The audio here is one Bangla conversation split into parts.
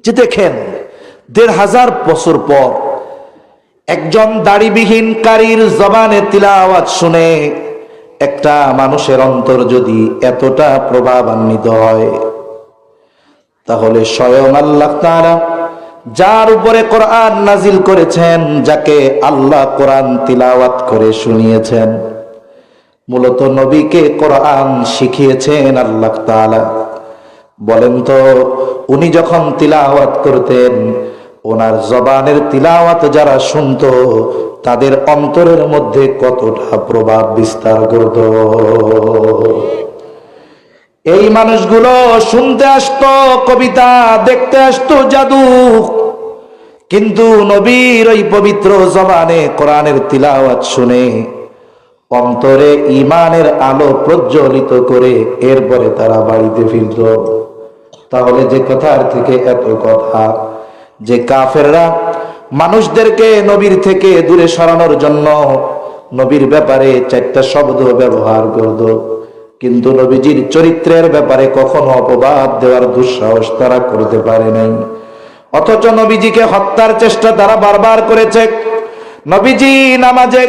যে দেখেন ১৫০০ বছর পর একজন দাড়িবিহীন কারীর জবানে তিলাওয়াত শুনে একটা মানুষের অন্তর যদি এতটা প্রভাবান্বিত হয়, তাহলে স্বয়ং আল্লাহ তাআলা যার উপরে কোরআন নাজিল করেছেন, যাকে আল্লাহ কোরআন তিলাওয়াত করে শুনিয়েছেন, মূলত নবীকে কোরআন শিখিয়েছেন আল্লাহ তাআলা। বলেন তো, উনি যখন তিলাওয়াত করতেন, ওনার জবানের তিলাওয়াত যারা শুনতো, তাদের অন্তরের মধ্যে কতটা প্রভাব বিস্তার করত। এই মানুষগুলো শুনতে আসতো কবিতা, দেখতে আসতো জাদু, কিন্তু নবীর ওই পবিত্র জবানে কোরআনের তিলাওয়াত শুনে অন্তরে ঈমানের আলো প্রজ্বলিত করে এরপরে তারা বাড়িতে ফিরত। তাহলে যে কথার থেকে এত কথা যে কাফেররা মানুষদেরকে নবীর থেকে দূরে সরানোর জন্য নবীর ব্যাপারে 4টা শব্দ ব্যবহার করত, কিন্তু নবীজির চরিত্রের ব্যাপারে কখনো অপবাদ দেওয়ার দুঃসাহস তারা করতে পারে নাই। অথচ নবীজিকে হত্যার চেষ্টা তারা বারবার করেছে। নবীজি নামাজে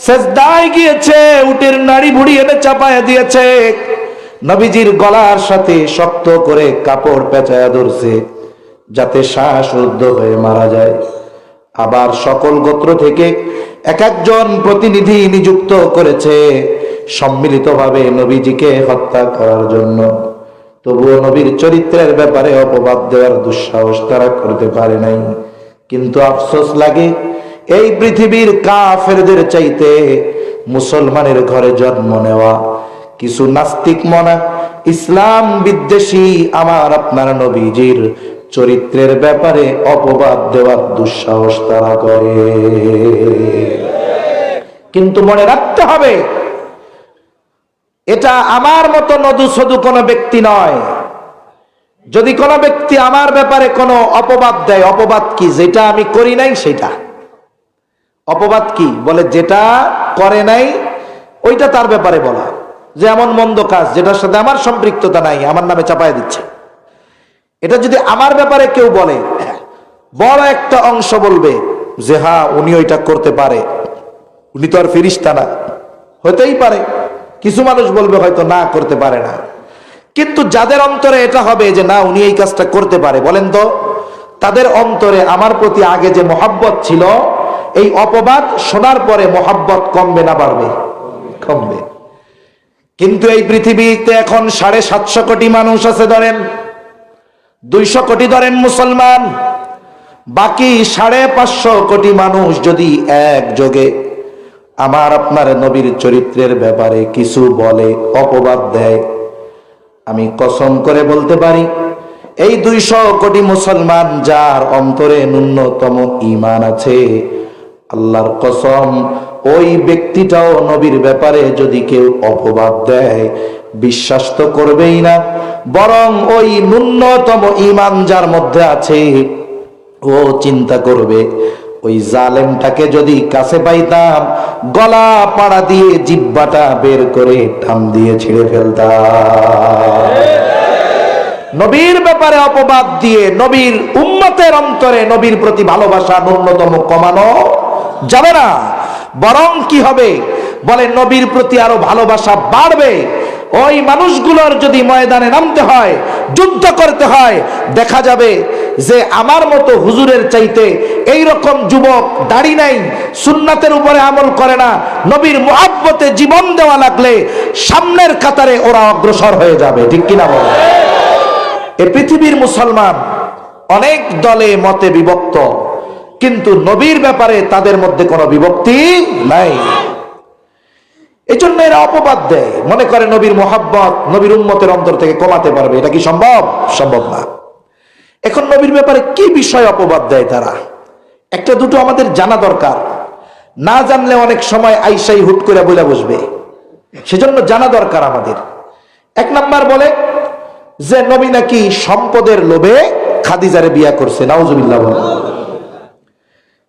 সেজদায় গিয়েছে, উটের নাড়ি ভুড়ি এনে চাপায়া দিয়েছে, নবীজির গলার সাথে শক্ত করে কাপড় পেঁচায়া ধরছে যাতে শ্বাসরুদ্ধ হয়ে মারা যায়। আবার সকল গোত্র থেকে এক একজন প্রতিনিধি নিযুক্ত করেছে সম্মিলিতভাবে নবীজিকে হত্যা করার জন্য। তবুও নবীর চরিত্রের ব্যাপারে অপবাদ দেওয়ার দুঃসাহস তারা করতে পারে নাই। কিন্তু আফসোস লাগে, এই পৃথিবীর কাফেরদের চাইতে মুসলমানের ঘরে জন্ম নেওয়া কিছু নাস্তিক মনা ইসলাম বিদ্বেষী আমার আপনার নবীজির চরিত্রের ব্যাপারে অপবাদ দেওয়ার দুঃসাহস তারা করে। কিন্তু মনে রাখতে হবে, এটা আমার মতো নদুসদু কোনো ব্যক্তি নয়। যদি কোনো ব্যক্তি আমার ব্যাপারে কোনো অপবাদ দেয়, অপবাদ কি? যেটা আমি করি নাই সেটা। অপবাদ কি? বলে যেটা করে নাই ওইটা তার ব্যাপারে বলা, যে এমন মন্দ কাজ যেটার সাথে আমার সম্পৃক্ততা নাই, আমার নামে চাপায় দিচ্ছে। এটা যদি আমার ব্যাপারে কেউ বলে, বড় একটা অংশ বলবে যে হ্যাঁ উনি ওইটা করতে পারে, উনি তো আর ফেরেশতা না, হতেই পারে। কিছু মানুষ বলবে হয়তো না, করতে পারে না। কিন্তু যাদের অন্তরে এটা হবে যে না উনি এই কাজটা করতে পারে, বলেন তো তাদের অন্তরে আমার প্রতি আগে যে মহব্বত ছিল, এই অপবাদ শোনার পরে মহব্বত কমবে না বাড়বে? কমবে। কিন্তু এই পৃথিবীতে এখন 750 কোটি মানুষ আছে, ধরেন 200 কোটি ধরেন মুসলমান, বাকি 550 কোটি মানুষ যদি একযোগে আমার আপনার নবীর চরিত্রের ব্যাপারে কিছু বলে, অপবাদ দেয়, আমি কসম করে বলতে পারি এই 200 কোটি মুসলমান যার অন্তরে ন্যূনতম ঈমান আছে, আল্লাহর কসম ওই ব্যক্তিটাও নবীর ব্যাপারে যদি কেউ অপবাদ দেয় বিশ্বাস তো করবেই না, বরং ওই ন্যূনতম ঈমান যার মধ্যে আছে ও চিন্তা করবে ওই জালেমটাকে যদি কাছে পাইতাম গলা পাড়া দিয়ে জিহ্বাটা বের করে টান দিয়ে ছিঁড়ে ফেলতাম। নবীর ব্যাপারে অপবাদ দিয়ে নবীর উম্মতের অন্তরে নবীর প্রতি ভালোবাসা ন্যূনতম কমানো যাবে না, বরং কি হবে বলে নবীর প্রতি আরো ভালোবাসা বাড়বে। ওই মানুষগুলোর যদি ময়দানে নামতে হয়, যুদ্ধ করতে হয়, দেখা যাবে যে আমার মতো হুজুরের চাইতে এই রকম যুবক দাড়ি নাই, সুন্নাতের উপরে আমল করে না, নবীর মুহাব্বতে জীবন দেওয়া লাগলে সামনের কাতারে ওরা অগ্রসর হয়ে যাবে। ঠিক কিনা বলে? এই পৃথিবীর মুসলমান অনেক দলে মতে বিভক্ত, কিন্তু নবীর ব্যাপারে তাদের মধ্যে কোনো বিভক্তি নাই। এই জন্য এরা অপবাদ দেয়, মনে করে নবীর মুহাব্বত নবীর উম্মতের অন্তর থেকে কমাতে পারবে। এটা কি সম্ভব? সম্ভব না। এখন নবীর ব্যাপারে কি বিষয় অপবাদ দেয় তারা, একটা দুটো আমাদের জানা দরকার। না জানলে অনেক সময় আইসাই হুট করে বলে বসবে, সেজন্য জানা দরকার আমাদের। 1 নাম্বার বলে যে নবী নাকি সম্পদের লোভে খাদিজারে বিয়া করছে, নাউজুবিল্লাহ বলে।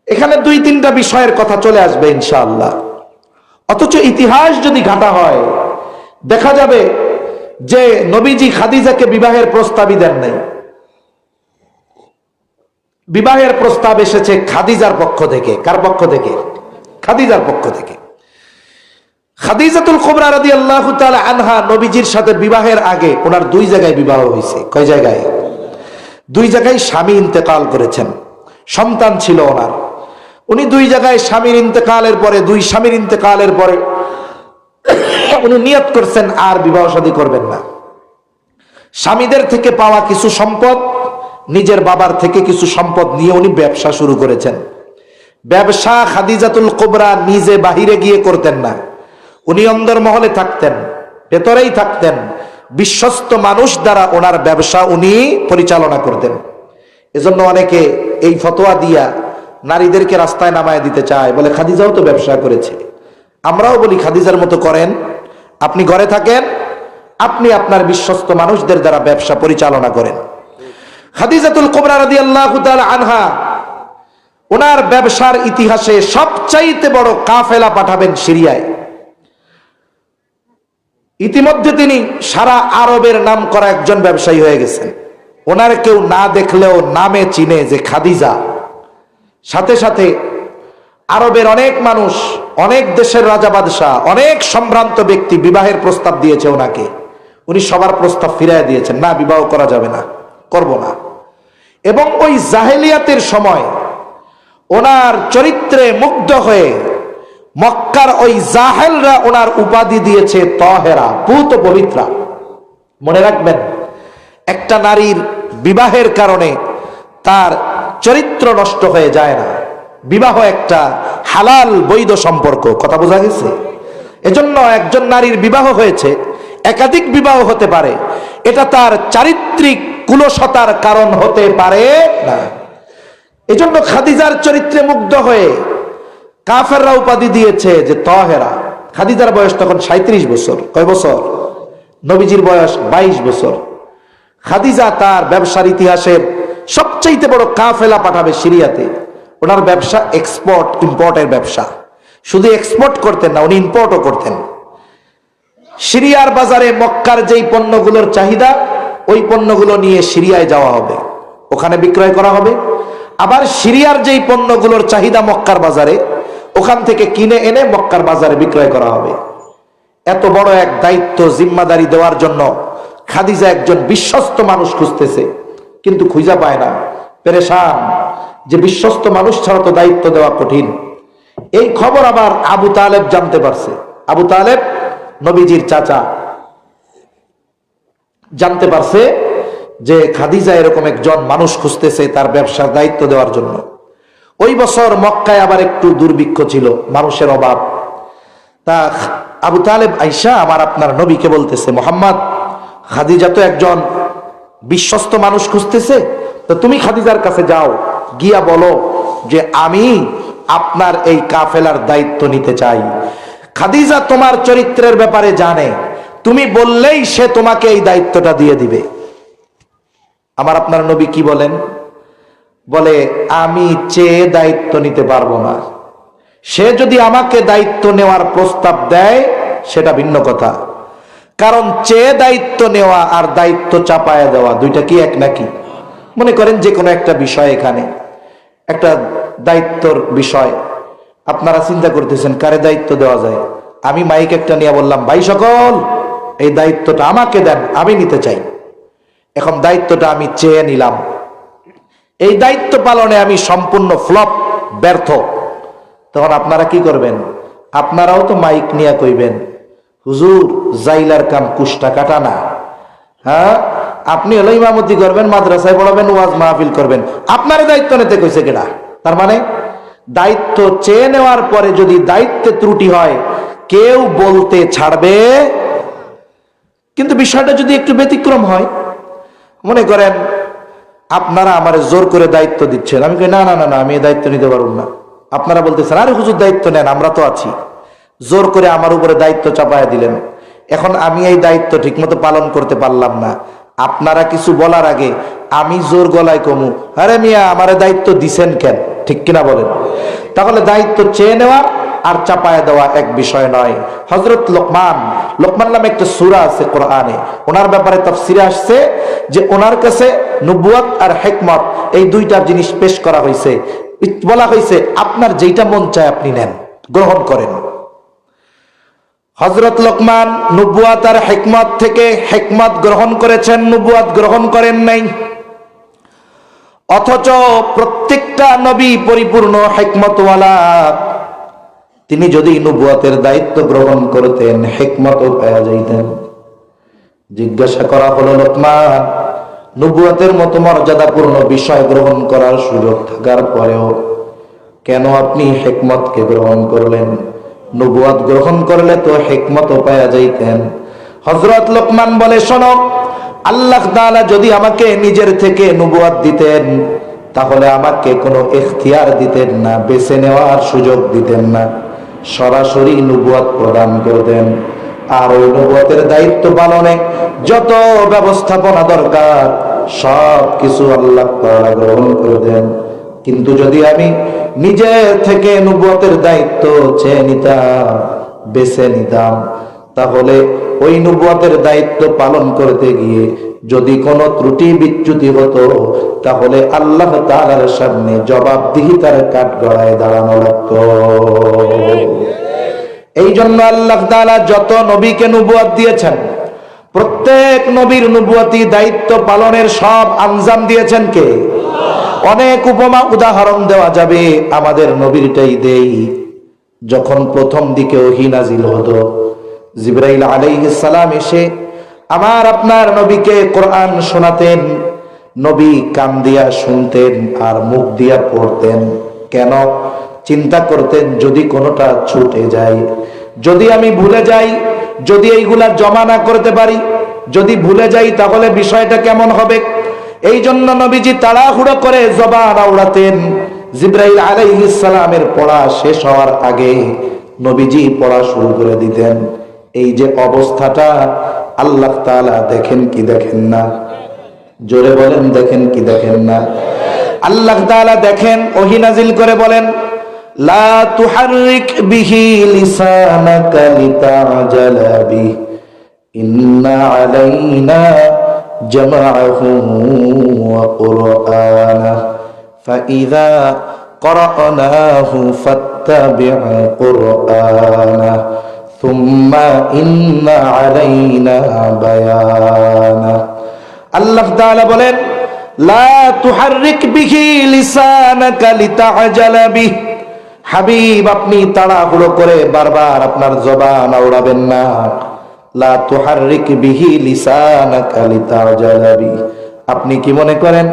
এখানে 2-3টা বিষয়ের কথা চলে আসবে ইনশাআল্লাহ। অথচ ইতিহাস যদি ঘাটা হয় দেখা যাবে যে নবীজি খাদিজাকে বিবাহের প্রস্তাবই দেন নাই। বিবাহের প্রস্তাব এসেছে খাদিজার পক্ষ থেকে। কার পক্ষ থেকে? খাদিজার পক্ষ থেকে। খাদিজাতুল কুবরা রাদিয়াল্লাহু তাআলা আনহা নবীজির সাথে বিবাহের আগে ওনার দুই জায়গায় বিবাহ হয়েছে। কয় জায়গায়? দুই জায়গায় স্বামী ইন্তেকাল করেছেন, সন্তান ছিল ওনার। উনি দুই জায়গায় স্বামীর ইন্তেকালের পরে, দুই স্বামীর ইন্তেকালের পরে উনি নিয়ত করছেন আর বিবাহ শাদী করবেন না। স্বামীদের থেকে পাওয়া কিছু সম্পদ, নিজের বাবার থেকে কিছু সম্পদ নিয়ে উনি ব্যবসা শুরু করেছেন। ব্যবসা খাদিজাতুল কুবরা নিজে বাহিরে গিয়ে করতেন না, উনি অন্দরমহলে থাকতেন, ভেতরেই থাকতেন। বিশ্বস্ত মানুষ দ্বারা ওনার ব্যবসা উনি পরিচালনা করতেন। এজন্য অনেকে এই ফতোয়া দিয়া নারীদেরকে রাস্তায় নামায় দিতে চায়, বলে খাদিজাও তো ব্যবসা করেছে। আমরাও বলি খাদিজার মতো করেন, আপনি ঘরে থাকেন, আপনি আপনার বিশ্বস্ত মানুষদের দ্বারা ব্যবসা পরিচালনা করেন। খাদিজাতুল কুবরা রাদিয়াল্লাহু তাআলা আনহা ওনার ব্যবসার ইতিহাসে সবচাইতে বড় কাফেলা পাঠাবেন সিরিয়ায়। ইতিমধ্যে তিনি সারা আরবের নাম করা একজন ব্যবসায়ী হয়ে গেছেন। ওনার কেউ না দেখলেও নামে চিনে যে খাদিজা। সাথে সাথে আরবের অনেক মানুষ, অনেক দেশের রাজা বাদশাহ, অনেক সম্ভ্রান্ত ব্যক্তি বিবাহের প্রস্তাব দিয়েছে ওনাকে। উনি সবার প্রস্তাব ফিরিয়ে দিয়েছেন, না বিবাহ করা যাবে না, করব না। এবং ওই জাহেলিয়াতের সময় ওনার চরিত্রে মুগ্ধ হয়ে মক্কার ওই জাহেলরা ওনার উপাধি দিয়েছে তাহেরা, পুত পবিত্রা। মনে রাখবেন, একটা নারীর বিবাহের কারণে তার চরিত্র নষ্ট হয়ে যায় না। বিবাহ একটা হালাল বৈধ সম্পর্ক, কথা বোঝা গেছে? এজন্য একজন নারীর বিবাহ হয়েছে, একাধিক বিবাহ হতে পারে, এটা তার চারিত্রিক কুলসতার কারণ হতে পারে না। এজন্য খাদিজার চরিত্রে মুগ্ধ হয়ে কাফেররা উপাধি দিয়েছে যে তাহেরা। খাদিজার বয়স তখন 37 বছর। কয় বছর? নবীজির বয়স 22 বছর। খাদিজা তার ব্যবসার ইতিহাসের সবচেয়ে বড় কাফেলা পাঠাবে সিরিয়াতে। ওনার ব্যবসা এক্সপোর্ট ইম্পোর্টের ব্যবসা। শুধু এক্সপোর্ট করতেন না, উনি ইম্পোর্টও করতেন। সিরিয়ার বাজারে মক্কার যেই পণ্যগুলোর চাহিদা, ওই পণ্যগুলো নিয়ে সিরিয়ায় যাওয়া হবে, ওখানে বিক্রয় করা হবে। আবার সিরিয়ার যেই পণ্যগুলোর চাহিদা মক্কার বাজারে, ওখান থেকে কিনে এনে মক্কার বাজারে বিক্রয় করা হবে। এত বড় এক দায়িত্ব জিম্মাদারি দেওয়ার জন্য খাদিজা একজন বিশ্বস্ত মানুষ খুঁজতেছে, কিন্তু খুঁজা পায় না, পেরেশান যে বিশ্বস্ত মানুষ ছাড়া তো দায়িত্ব দেওয়া কঠিন। এই খবর আবার আবু তালেব জানতে পারছে। আবু তালেব নবীজির চাচা, জানতে পারছে যে খাদিজা এরকম একজন মানুষ খুঁজতেছে তার ব্যবসার দায়িত্ব দেওয়ার জন্য। ওই বছর মক্কায় আবার একটু দুর্ভিক্ষ ছিল, মানুষের অভাব। তা আবু তালেব আইসা আমার আপনার নবীকে বলতেছে, মোহাম্মদ, খাদিজা তো একজন বিশ্বস্ত মানুষ খুঁজতেছে, তো তুমি খাদিজার কাছে যাও, গিয়া বলো যে আমি আপনার এই কাফেলার দায়িত্ব নিতে চাই। খাদিজা তোমার চরিত্রের ব্যাপারে জানে, তুমি বললেই সে তোমাকে এই দায়িত্বটা দিয়ে দিবে। আমার আপনার নবী কি বলেন? বলে, আমি চেয়ে দায়িত্ব নিতে পারবো না। সে যদি আমাকে দায়িত্ব নেওয়ার প্রস্তাব দেয় সেটা ভিন্ন কথা, কারণ চেয়ে দায়িত্ব নেওয়া আর দায়িত্ব চাপায়া দেওয়া দুইটা কি এক নাকি? মনে করেন যে কোনো একটা বিষয়, এখানে একটা দায়িত্বর বিষয়, আপনারা চিন্তা করতেছেন কারে দায়িত্ব দেওয়া যায়। আমি মাইক একটা নিয়ে বললাম, ভাই সকল, এই দায়িত্বটা আমাকে দেন, আমি নিতে চাই। এখন দায়িত্বটা আমি চেয়ে নিলাম, এই দায়িত্ব পালনে আমি সম্পূর্ণ ফ্লপ, ব্যর্থ। তখন আপনারা কি করবেন? আপনারাও তো মাইক নিয়ে কইবেন, হুজুর জাইলার কাম কুষ্টা কাটা না। হ্যাঁ, আপনি হলো ইমামতি করবেন, মাদ্রাসায় পড়াবেন, ওয়াজ মাহফিল করবেন, আপনার দায়িত্ব নিতে কইছে কেডা? তার মানে দায়িত্ব চেয়ে নেওয়ার পরে যদি দায়িত্বে ত্রুটি হয় কেউ বলতে ছাড়বে। কিন্তু বিষয়টা যদি একটু ব্যতিক্রম হয়, মনে করেন আপনারা আমার জোর করে দায়িত্ব দিচ্ছেন, আমি কই না না না না, আমি এই দায়িত্ব নিতে পারব না। আপনারা বলতেছেন, আরে হুজুর দায়িত্ব নেন, আমরা তো আছি। জোর করে আমার উপরে দায়িত্ব চাপায়া দিলেন, এখন আমি এই দায়িত্ব ঠিকমতো পালন করতে পারলাম না। আপনারা কিছু বলার আগে আমি জোর গলায় কমু, আরে মিয়া আমারে দায়িত্ব দিছেন কেন? ঠিক কিনা বলেন? তাহলে দায়িত্ব চেয়ে নেওয়া আর চাপায় দেওয়া এক বিষয় নয়। হযরত লোকমান নামে একটা সূরা আছে কোরআনে, ওনার ব্যাপারে তাফসীরে আসছে যে ওনার কাছে নবুয়ত আর হিকমত এই দুইটা জিনিস পেশ করা হয়েছে। বলা হয়েছে আপনার যেটা মন চায় আপনি নেন, গ্রহণ করেন। হযরত লোকমান নবুয়ত আর হিকমত থেকে হিকমত গ্রহণ করেছেন, নবুয়ত গ্রহণ করেন নাই। অথচ প্রত্যেকটা নবী পরিপূর্ণ হিকমতওয়ালা। তিনি যদি নবুয়তের দায়িত্ব গ্রহণ করতেন হিকমতও পেয়ে যাইতেন। জিজ্ঞাসা করা হলো, লোকমান, নবুয়তের মতো মর্যাদাপূর্ণ বিষয় গ্রহণ করার সুযোগ থাকার পরেও কেন আপনি হিকমতকে গ্রহণ করলেন? নবুয়ত গ্রহণ করলে তো হিকমতও পেয়ে যাইতেন। হযরত লোকমান বলে, শোনো, আল্লাহ তাআলা যদি আমাকে নিজের থেকে নবুয়ত দিতেন তাহলে আমাকে কোনো ইখতিয়ার দিতেন না, বেছে নেওয়ার সুযোগ দিতেন না, সরাসরি নবুয়ত প্রদান করতেন। আর ওই নবুয়তের দায়িত্ব পালনে যত ব্যবস্থাপনা দরকার সব কিছু আল্লাহ তাআলা গ্রহণ করতেন। কিন্তু যদি আমি নিজে থেকে নবুয়তের দায়িত্ব চেয়ে নিতাম, বেছে নিতাম, তাহলে ওই নবুয়তের দায়িত্ব পালন করতে গিয়ে যদি কোনো ত্রুটি বিচ্যুতি হতো তাহলে আল্লাহ তাআলার সামনে জবাবদিহিতার কাঠগড়ায় দাঁড়ানো লাগতো। এই জন্য আল্লাহ তাআলা যত নবীকে নবুয়ত দিয়েছেন প্রত্যেক নবীর নবুয়তি দায়িত্ব পালনের সব আঞ্জাম দিয়েছেন কে? অনেক উপমা উদাহরণ দেওয়া যাবে, আমাদের নবীরটাই দেই। যখন প্রথম দিকে ওহী নাজিল হতো, জিবরাইল আলাইহিস সালাম এসে আমার আপনার নবীকে কোরআন শোনাতেন। নবী কান দিয়া শুনতেন আর মুখ দিয়া পড়তেন। কেন? চিন্তা করতেন যদি কোনোটা ছুটে যায়, যদি আমি ভুলে যাই, যদি এইগুলা জমা না করতে পারি, যদি ভুলে যাই তাহলে বিষয়টা কেমন হবে। এই জন্য নবীজি তাড়াহুড়ো করে জবান আওড়াতেন। জিবরাইল আলাইহিস সালামের পড়া শেষ হওয়ার আগে নবীজি পড়া শুরু করে দিতেন। এই যে অবস্থাটা আল্লাহ তাআলা দেখেন কি দেখেন না? জোরে বলেন, দেখেন কি দেখেন না? আল্লাহ তাআলা দেখেন, ওহী নাজিল করে বলেন, লা তুহাররিক বিহি লিসানাকা লিতাজালা বিহি ইন্না আলাইনা জামআহু ওয়া কুরআনাহু ফাইযা ক্বরানাহু ফাত্তাবি' কুরআনাহু সুম্মা ইন্না আলাইনা বায়ানাহু। আল্লাহ তাআলা বলেন, লা তুহাররিক বিহি লিসানাকা লিতাজালা বিহি, হাবিব আপনি তাড়াহুড়ো করে বারবার আপনার জবান আওড়াবেন না। লা তুহাররিক বিহি লিসানাকা লিতাজালা বিহি, আপনি কি মনে করেন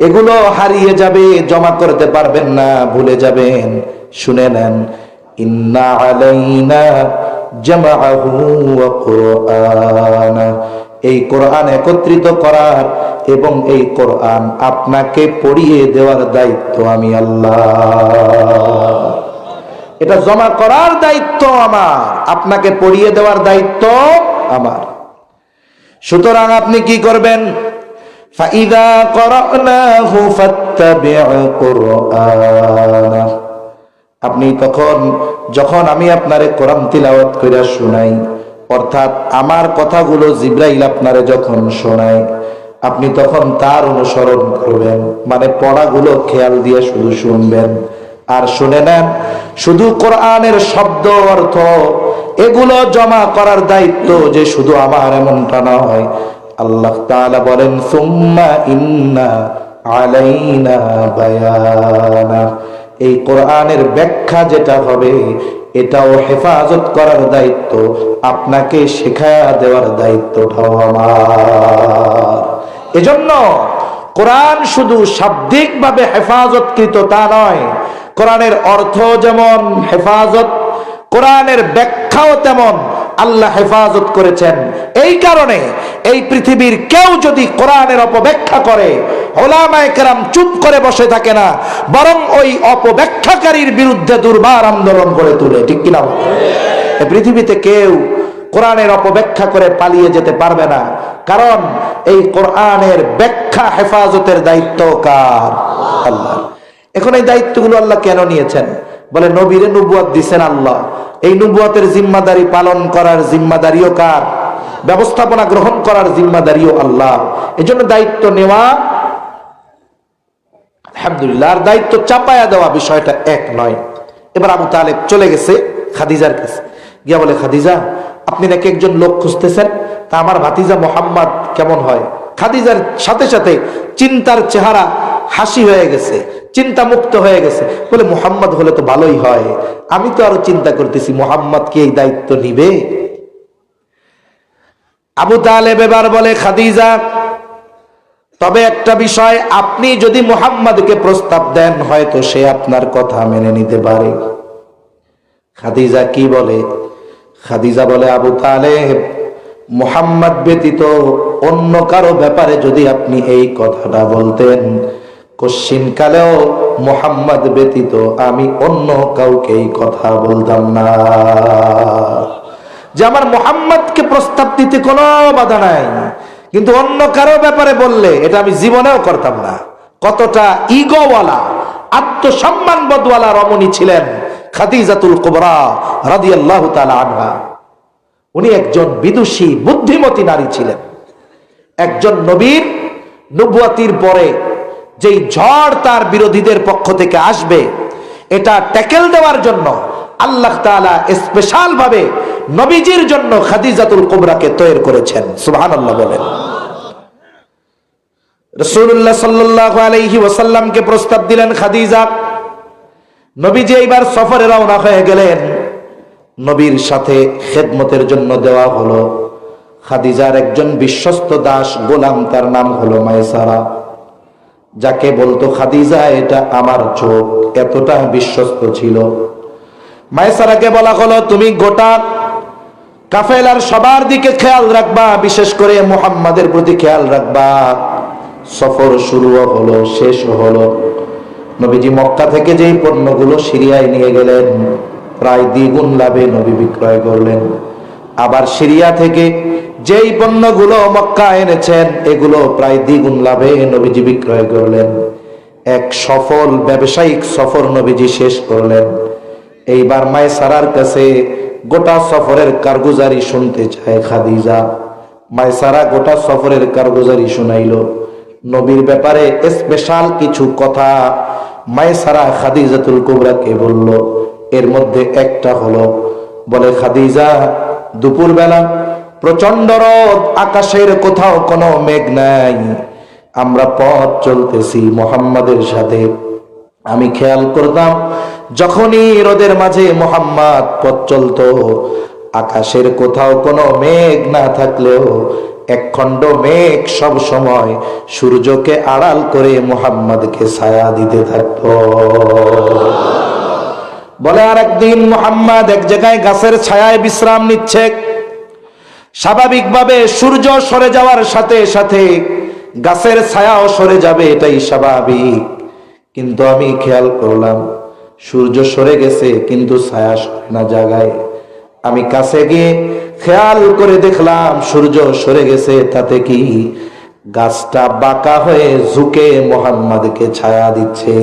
এগুলো হারিয়ে যাবে, জমা করতে পারবেন না, ভুলে যাবেন? শুনে নেন, ইন্না আলাইনা জামআহু ওয়া কুরআনা, এই কোরআন একত্রিত করার এবং এই কোরআন আপনাকে পড়িয়ে দেওয়ার দায়িত্ব আমি আল্লাহ। এটা জমা করার দায়িত্ব আমার, আপনাকে পড়িয়ে দেওয়ার দায়িত্ব আমার। সুতরাং আপনি কি করবেন? ফাইযা ক্বরানাহু ফাত্তাবি' কুরআনাহু, আপনি তখন যখন আমি আপনারে কোরআন তিলাওয়াত কইরা শোনাই, অর্থাৎ আমার কথাগুলো জিবরাইল আপনারে যখন শোনায়, আপনি তখন তার অনুসরণ করবেন। মানে পড়াগুলো খেয়াল দিয়ে শুধু শুনবেন আর শুনে নেন। শুধু কোরআনের শব্দ অর্থ এগুলো জমা করার দায়িত্ব যে শুধু আমার, এমনটা নয়। আল্লাহ তাআলা বলেন, সুম্মা ইন্না আলাইনা বায়ানা, এই কোরআনের ব্যাখ্যা যেটা হবে এটাও হেফাজত করার দায়িত্ব, আপনাকে শেখায়া দেওয়ার দায়িত্বটাও আমার। এজন্য কোরআন শুধু শাব্দিকভাবে হেফাজতকৃত তা নয়, কোরআনের অর্থ যেমন হেফাজত, কোরআনের ব্যাখ্যাও তেমন আল্লাহ হেফাজত করেছেন। এই কারণে এই পৃথিবীর কেউ যদি কোরআনের অপব্যাখ্যা করে, উলামায়ে কেরাম চুপ করে বসে থাকে না, বরং ওই অপব্যাখ্যাকারীর বিরুদ্ধে দুর্বার আন্দোলন গড়ে তোলে। ঠিক কিনা? এই পৃথিবীতে কেউ কোরআনের অপব্যাখ্যা করে পালিয়ে যেতে পারবে না, কারণ এই কোরআনের ব্যাখ্যা হেফাজতের দায়িত্ব কার? আল্লাহ। এখন এই দায়িত্বগুলো আল্লাহ কেন নিয়েছেন? বলে নবীরে নবুয়ত দিছেন আল্লাহ, এই নবুয়তের জিম্মাদারি পালন করার জিম্মাদারিও কার? ব্যবস্থাপনা গ্রহণ করার জিম্মাদারিও আল্লাহ। এজন্য দায়িত্ব নেওয়া আলহামদুলিল্লাহ, আর দায়িত্ব চাপায়া দেওয়া বিষয়টা এক নয়। এবার আবু তালেব চলে গেছে খাদিজার কাছে, গিয়া বলে খাদিজা আপনি নাকি একজন লোক খুঁজতেছেন, তা আমার ভাতিজা মোহাম্মদ কেমন হয়? খাদিজার সাথে সাথে চিন্তার চেহারা হাসি হয়ে গেছে, চিন্তা মুক্ত হয়ে গেছে, বলে মোহাম্মদ হলে তো ভালোই হয়, আমি তো আরো চিন্তা করতেছি মোহাম্মদ কি এই দায়িত্ব নিবে। আবু তালেব এবার বলে খাদিজা তবে একটা বিষয়, আপনি যদি মুহাম্মদকে প্রস্তাব দেন হয়তো সে আপনার কথা মেনে নিতে পারে। খাদিজা কি বলে? খাদিজা বলে আবু তালেব মুহাম্মদ ব্যতীত অন্য কারো ব্যাপারে যদি আপনি এই কথাটা বলতেন, কশ্চিন কালেও মুহাম্মদ ব্যতীত আমি অন্য কাউকে এই কথা বলতাম না। যে আমার মুহাম্মদকে প্রস্তাব দিতে কোনো বাধা নাই, কিন্তু অন্য কারো ব্যাপারে বললে এটা আমি জীবনেও করতাম না। কতটা ইগোওয়ালা, আত্মসম্মানবোধওয়ালা রমণী ছিলেন খাদিজাতুল কুবরা রাদিয়াল্লাহু তাআলা আনহা। উনি একজন বিদুষী বুদ্ধিমতী নারী ছিলেন। একজন নবীর নবুয়তির পরে যেই ঝড় তার বিরোধীদের পক্ষ থেকে আসবে, এটা ট্যাকেল দেওয়ার জন্য আল্লাহ তাআলা স্পেশাল ভাবে নবীজির জন্য খাদিজাতুল কুবরাকে তৈরি করেছেন। সুবহানাল্লাহ বলেন। রাসূলুল্লাহ সাল্লাল্লাহু আলাইহি ওয়াসাল্লামকে প্রস্তাব দিলেন খাদিজা। নবীজি এইবার সফরে রওনা হয়ে গেলেন। নবীর সাথে খেদমতের জন্য দেওয়া হলো খাদিজার একজন বিশ্বস্ত দাস গোলাম, তার নাম হলো মায়সারা, যাকে বলতো খাদিজা এটা আমার চোখ, এতটা বিশ্বস্ত ছিল। মায়সারাকে বলা হলো তুমি গোটা কাফেলার সবার দিকে খেয়াল রাখবা, বিশেষ করে মুহাম্মাদের প্রতি খেয়াল রাখবা। সফর শুরু হলো, শেষ হলো। নবীজি মক্কা থেকে যেই পণ্যগুলো সিরিয়ায় নিয়ে গেলেন প্রায় দ্বিগুণ লাভে নবী বিক্রয় করলেন। আবার সিরিয়া থেকে যেই পণ্যগুলো মক্কা এনেছেন এগুলো প্রায় দ্বিগুণ লাভে নবীজি বিক্রয় করলেন। এক সফল ব্যবসায়িক সফর নবীজি শেষ করলেন। এইবার মায়সারার কাছে গোটা সফরের কারগুজারি শুনতে চায় খাদিজা। মায়সারা গোটা সফরের কারগুজারি শুনাইল। নবীর ব্যাপারে স্পেশাল কিছু কথা মায়সারা খাদিজাতুল কুবরাকে বলল। এর মধ্যে একটা হলো, বলে খাদিজা দুপুরবেলা প্রচন্ড রোদ, আকাশের কোথাও কোনো মেঘ নাই, আমরা পথ চলতেছি মুহাম্মাদের সাথে। আমি খেয়াল করতাম যখনই রোদের মাঝে মুহাম্মদ পথ চলতো, আকাশের কোথাও কোনো মেঘ না থাকলেও একখণ্ড মেঘ সব সময় সূর্যকে আড়াল করে মুহাম্মদকে ছায়া দিতে থাকতো। বলে আর একদিন মুহাম্মদ এক জায়গায় গাছের ছায়ায় বিশ্রাম নিচ্ছে। স্বাভাবিকভাবে সূর্য সরে যাওয়ার সাথে সাথে গাছের ছায়াও সরে যাবে, এটাই স্বাভাবিক। কিন্তু আমি খেয়াল করলাম সূর্য সরে গেছে কিন্তু ছায়া সরে না জায়গায়। আমি কাছে গিয়ে খেয়াল করে দেখলাম সূর্য সরে গেছে, তাতে কি গাছটা বাঁকা হয়ে ঝুঁকে মুহাম্মদকে ছায়া দিচ্ছে।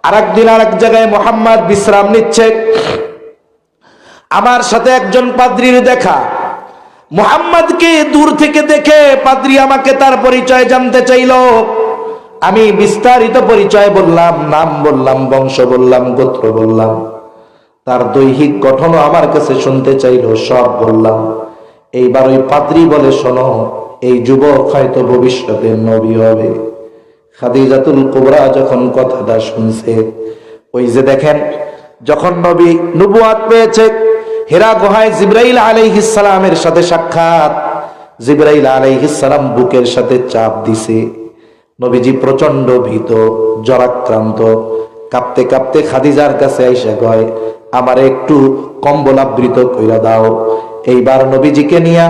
আরেকদিন আরেক জায়গায় মুহাম্মদ বিশ্রাম নিচ্ছে। আমার সাথে একজন পাদ্রীর দেখা। মুহাম্মদকে দূর থেকে দেখে পাদ্রী আমাকে তার পরিচয় জানতে চাইল। আমি বিস্তারিত পরিচয় বললাম, নাম বললাম, বংশ বললাম, গোত্র বললাম। তার দৈহিক গঠনও আমার কাছে শুনতে চাইল, সব বললাম। এইবার ওই পাদ্রী বলে শোনো, এই যুবক হয়তো ভবিষ্যতে নবী হবে। খাদিজাতুল কুবরা যখন কথাটা শুনছে, ওই যে দেখেন যখন নবী নবুয়াত পেয়েছে, হিরা গুহায় জিবরাইল আলাইহিস সালামের সাথে সাক্ষাৎ। জিবরাইল আলাইহিস সালাম বুকের সাথে চাপ দিছে। নবীজি প্রচন্ড ভীত, জ্বরাক্রান্ত, কাঁপতে কাঁপতে খাদিজার কাছে আইসা কয় আমার একটু কম্বল আবৃত কইরা দাও। এইবার নবীজিকে নিয়া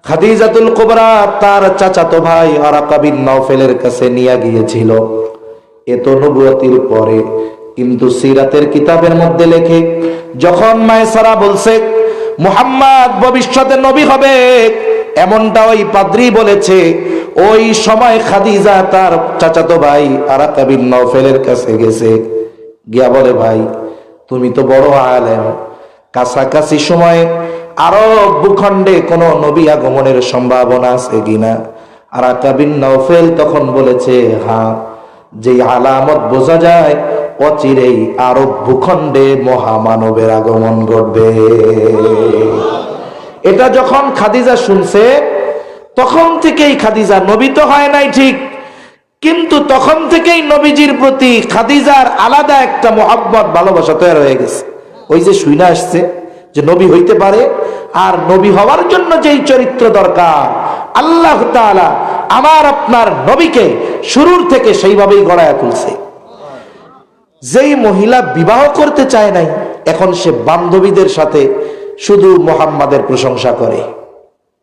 খাদিজাতুল কুবরা তার চাচাতো ভাই ওয়ারাকা বিন নওফেলের কাছে নিয়ে গিয়েছিল। এ তো নবুয়তির পরে, কিন্তু সিরাতের কিতাবের মধ্যে লেখে যখন মায়সারা বলছে মুহাম্মদ ভবিষ্যতে নবী হবে, এমনটা ওই পাদ্রী বলেছে, ওই সময় খাদিজা তার চাচাতো ভাই ওয়ারাকা বিন নওফেলের কাছে গেছে। গিয়া বলে, ভাই তুমি তো বড় আলেম, কাছাকাছি সময়ে আরব ভূখণ্ডে কোন নবী আগমনের সম্ভাবনা আছে কিনা? আরাকা বিন নওফেল তখন বলেছে, হ্যাঁ, যে আলামত বোঝা যায় অচিরেই আরব ভূখণ্ডে মহামানবের আগমন ঘটবে। এটা যখন খাদিজা শুনছে, তখন থেকেই খাদিজা, নবী তো হয় নাই ঠিক, কিন্তু তখন থেকেই নবীজির প্রতি খাদিজার আলাদা একটা মোহাব্বত, ভালোবাসা তৈরি হয়ে গেছে। ওই যে শুইনা আসছে যে নবী হইতে পারে, আর নবী হওয়ার জন্য যেই চরিত্র দরকার, আল্লাহ তাআলা আমার আপনার নবীকে শুরুর থেকে সেইভাবেই গড়ায়া তুলছে। যেই মহিলা বিবাহ করতে চায় নাই, এখন সে বান্ধবীদের সাথে শুধু মোহাম্মদের প্রশংসা করে।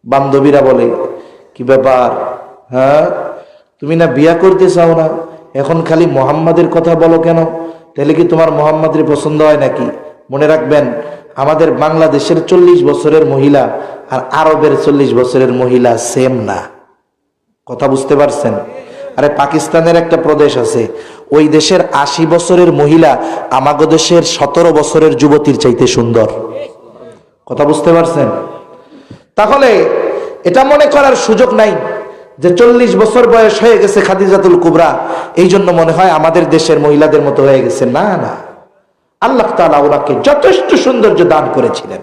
বান্ধবীরা বলে, কি ব্যাপার, হ্যাঁ তুমি না বিয়া করতে চাও না, এখন খালি মোহাম্মদের কথা বলো কেন? তাহলে কি তোমার মোহাম্মদের পছন্দ হয় নাকি? মনে রাখবেন, আমাদের বাংলাদেশের 40 বছরের মহিলা আর আরবের 40 বছরের মহিলা সেম না। কথা বুঝতে পারছেন? আরে পাকিস্তানের একটা প্রদেশ আছে, ওই দেশের 80 বছরের মহিলা আমাগো দেশের 17 বছরের যুবতীর চাইতে সুন্দর। কথা বুঝতে পারছেন? তাহলে এটা মনে করার সুযোগ নাই যে 40 বছর বয়স হয়ে গেছে খাদিজাতুল কুবরা, এই জন্য মনে হয় আমাদের দেশের মহিলাদের মতো হয়ে গেছে। না না, আল্লাহ তাআলা ওনাকে যথেষ্ট সৌন্দর্য দান করেছিলেন।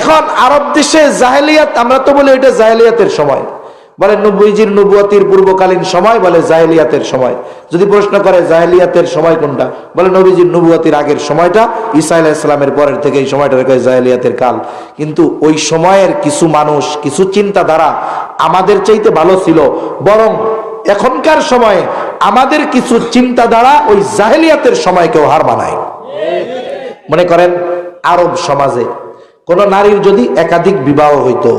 এখন আরব দেশে জাহেলিয়াত, আমরা তো বলি এটা জাহেলিয়াতের সময়, বলে নবীজির নবুয়তির পূর্বকালীন সময়, বলে জাহেলিয়াতের সময়। যদি প্রশ্ন করে জাহেলিয়াতের সময় কোনটা, বলে নবীজির নবুয়তির আগের সময়টা, ঈসা আলাইহিস সালামের পরের থেকে এই সময়টাকে কয় জাহেলিয়াতের কাল। কিন্তু ওই সময়ের কিছু মানুষ, কিছু চিন্তাধারা আমাদের চাইতে ভালো ছিল, বরং এখনকার সময়ে আমাদের কিছু চিন্তাধারা ওই জাহেলিয়াতের সময়কেও হার মানায়। মনে করেন আরব সমাজে কোন নারীর যদি একাধিক বিবাহ হইতো,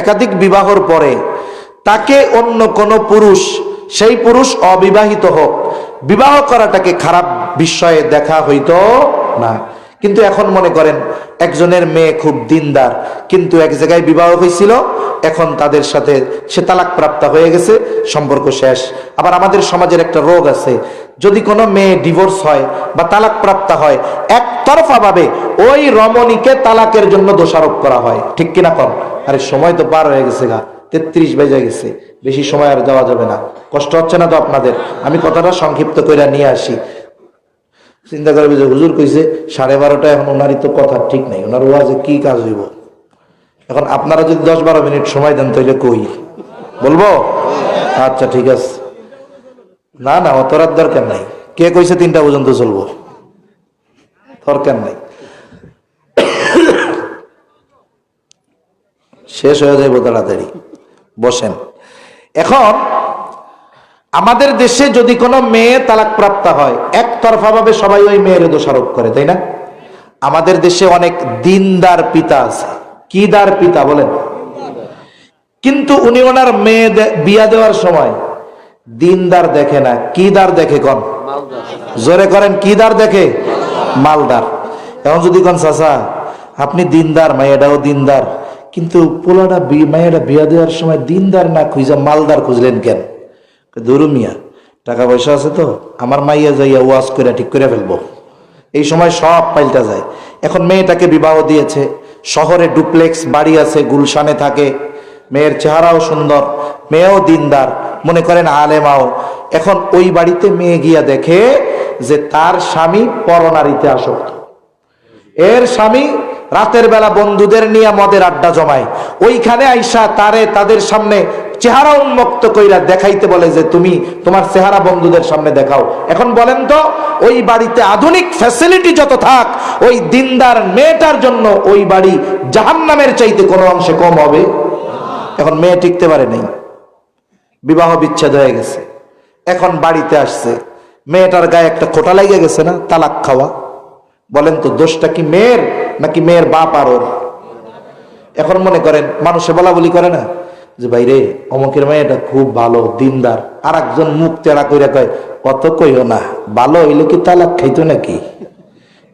একাধিক বিবাহর পরে তাকে অন্য কোন পুরুষ, সেই পুরুষ অবিবাহিত হোক, বিবাহ করাটাকে খারাপ বিষয়ে দেখা হইতো না। কিন্তু এখন মনে করেন একজনের মেয়ে খুব দিনদার, কিন্তু এক জায়গায় বিবাহ হয়েছিল, এখন তাদের সাথে সে তালাক প্রাপ্ত হয়ে গেছে, সম্পর্ক শেষ। আবার আমাদের সমাজের একটা রোগ আছে, যদি কোনো মেয়ে ডিভোর্স হয় বা তালাক প্রাপ্ত হয়, একতরফা ভাবে ওই রমণীকে তালাকের জন্য দোষারোপ করা হয়। ঠিক কিনা কম? আরে সময় তো পার হয়ে গেছে গা, 33 বেজে গেছে, বেশি সময় আর যাওয়া যাবে না। কষ্ট হচ্ছে না তো আপনাদের? আমি কথাটা সংক্ষিপ্ত করে নিয়ে আসি। চিন্তা করবে যে হুজুর কইছে 12:30, এখন ওনারই তো কথা ঠিক নাই, ওনার ওয়াজে কি কাজ হইব? এখন আপনারা যদি 10-12 মিনিট সময় দেন তাহলে কই বলবো? আচ্ছা ঠিক আছে, না না অত রাত দরকার নাই। কে কইছে 3টা পর্যন্ত চলবো? দরকার নাই, শেষ হয়ে যাইব তাড়াতাড়ি। বসেন। এখন আমাদের দেশে যদি কোনো মেয়ে তালাক প্রাপ্ত হয়, একতরফা ভাবে সবাই ওই মেয়ের দোষারোপ করে, তাই না? আমাদের দেশে অনেক দিনদার পিতা আছে। কি দার পিতা বলেন? কিন্তু উনি ওনার মেয়ে বিয়া দেওয়ার সময় দিনদার দেখে না, কি দার দেখে? কোন জোরে করেন, কি দার দেখে? মালদার। এখন যদি কোন চাচা আপনি দিনদার, মাইয়াটাও দিনদার, কিন্তু পোলাটা মাইয়াটা বিয়া দেওয়ার সময় দিনদার না খুঁজা মালদার খুঁজলেন কেন? দুরু মিয়া, টাকা পয়সা আছে তো, আমার মাইয়া যাইয়া ওয়াজ করে ঠিক করে ফেলবো। এই সময় সব পাল্টা যায়। এখন মেয়েটাকে বিবাহ দিয়েছে, শহরে ডুপ্লেক্স বাড়ি আছে, গুলশানে থাকে, মেয়ের চেহারাও সুন্দর, মেয়েও দিনদার, মনে করেন আলেমাও। এখন ওই বাড়িতে মেয়ে গিয়া দেখে যে তার স্বামী পরনারীতে আসক্ত। এর স্বামী রাতের বেলা বন্ধুদের নিয়ে মদের আড্ডা জমায়, ওইখানে আইসা তারে তাদের সামনে চেহারা উন্মুক্ত কইরা দেখাইতে বলে যে তুমি তোমার চেহারা বন্ধুদের সামনে দেখাও। এখন বলেন তো, ওই বাড়িতে আধুনিক ফ্যাসিলিটি যত থাক, ওই দিনদার মেয়েটার জন্য ওই বাড়ি জাহান্নামের চাইতে কোনো অংশে কম হবে? এখন মেয়ে টিকতে পারে নাই, বিবাহ বিচ্ছেদ হয়ে গেছে। এখন বাড়িতে আসছে, মেয়েটার গায়ে একটা খোঁটা লেগে গেছে না, তালাক খাওয়া। বলেন তো দোষটা কি মেয়ের নাকি মেয়ের বাপ আর ওর? এখন মনে করেন মানুষে বলা বলি করে না যে ভাই রে অমুকের মেয়েটা খুব ভালো দিনদার, আর একজন মুখ তেড়া কইরা কয় অত কইও না, ভালো হইলে কি তালাক খাইতো নাকি?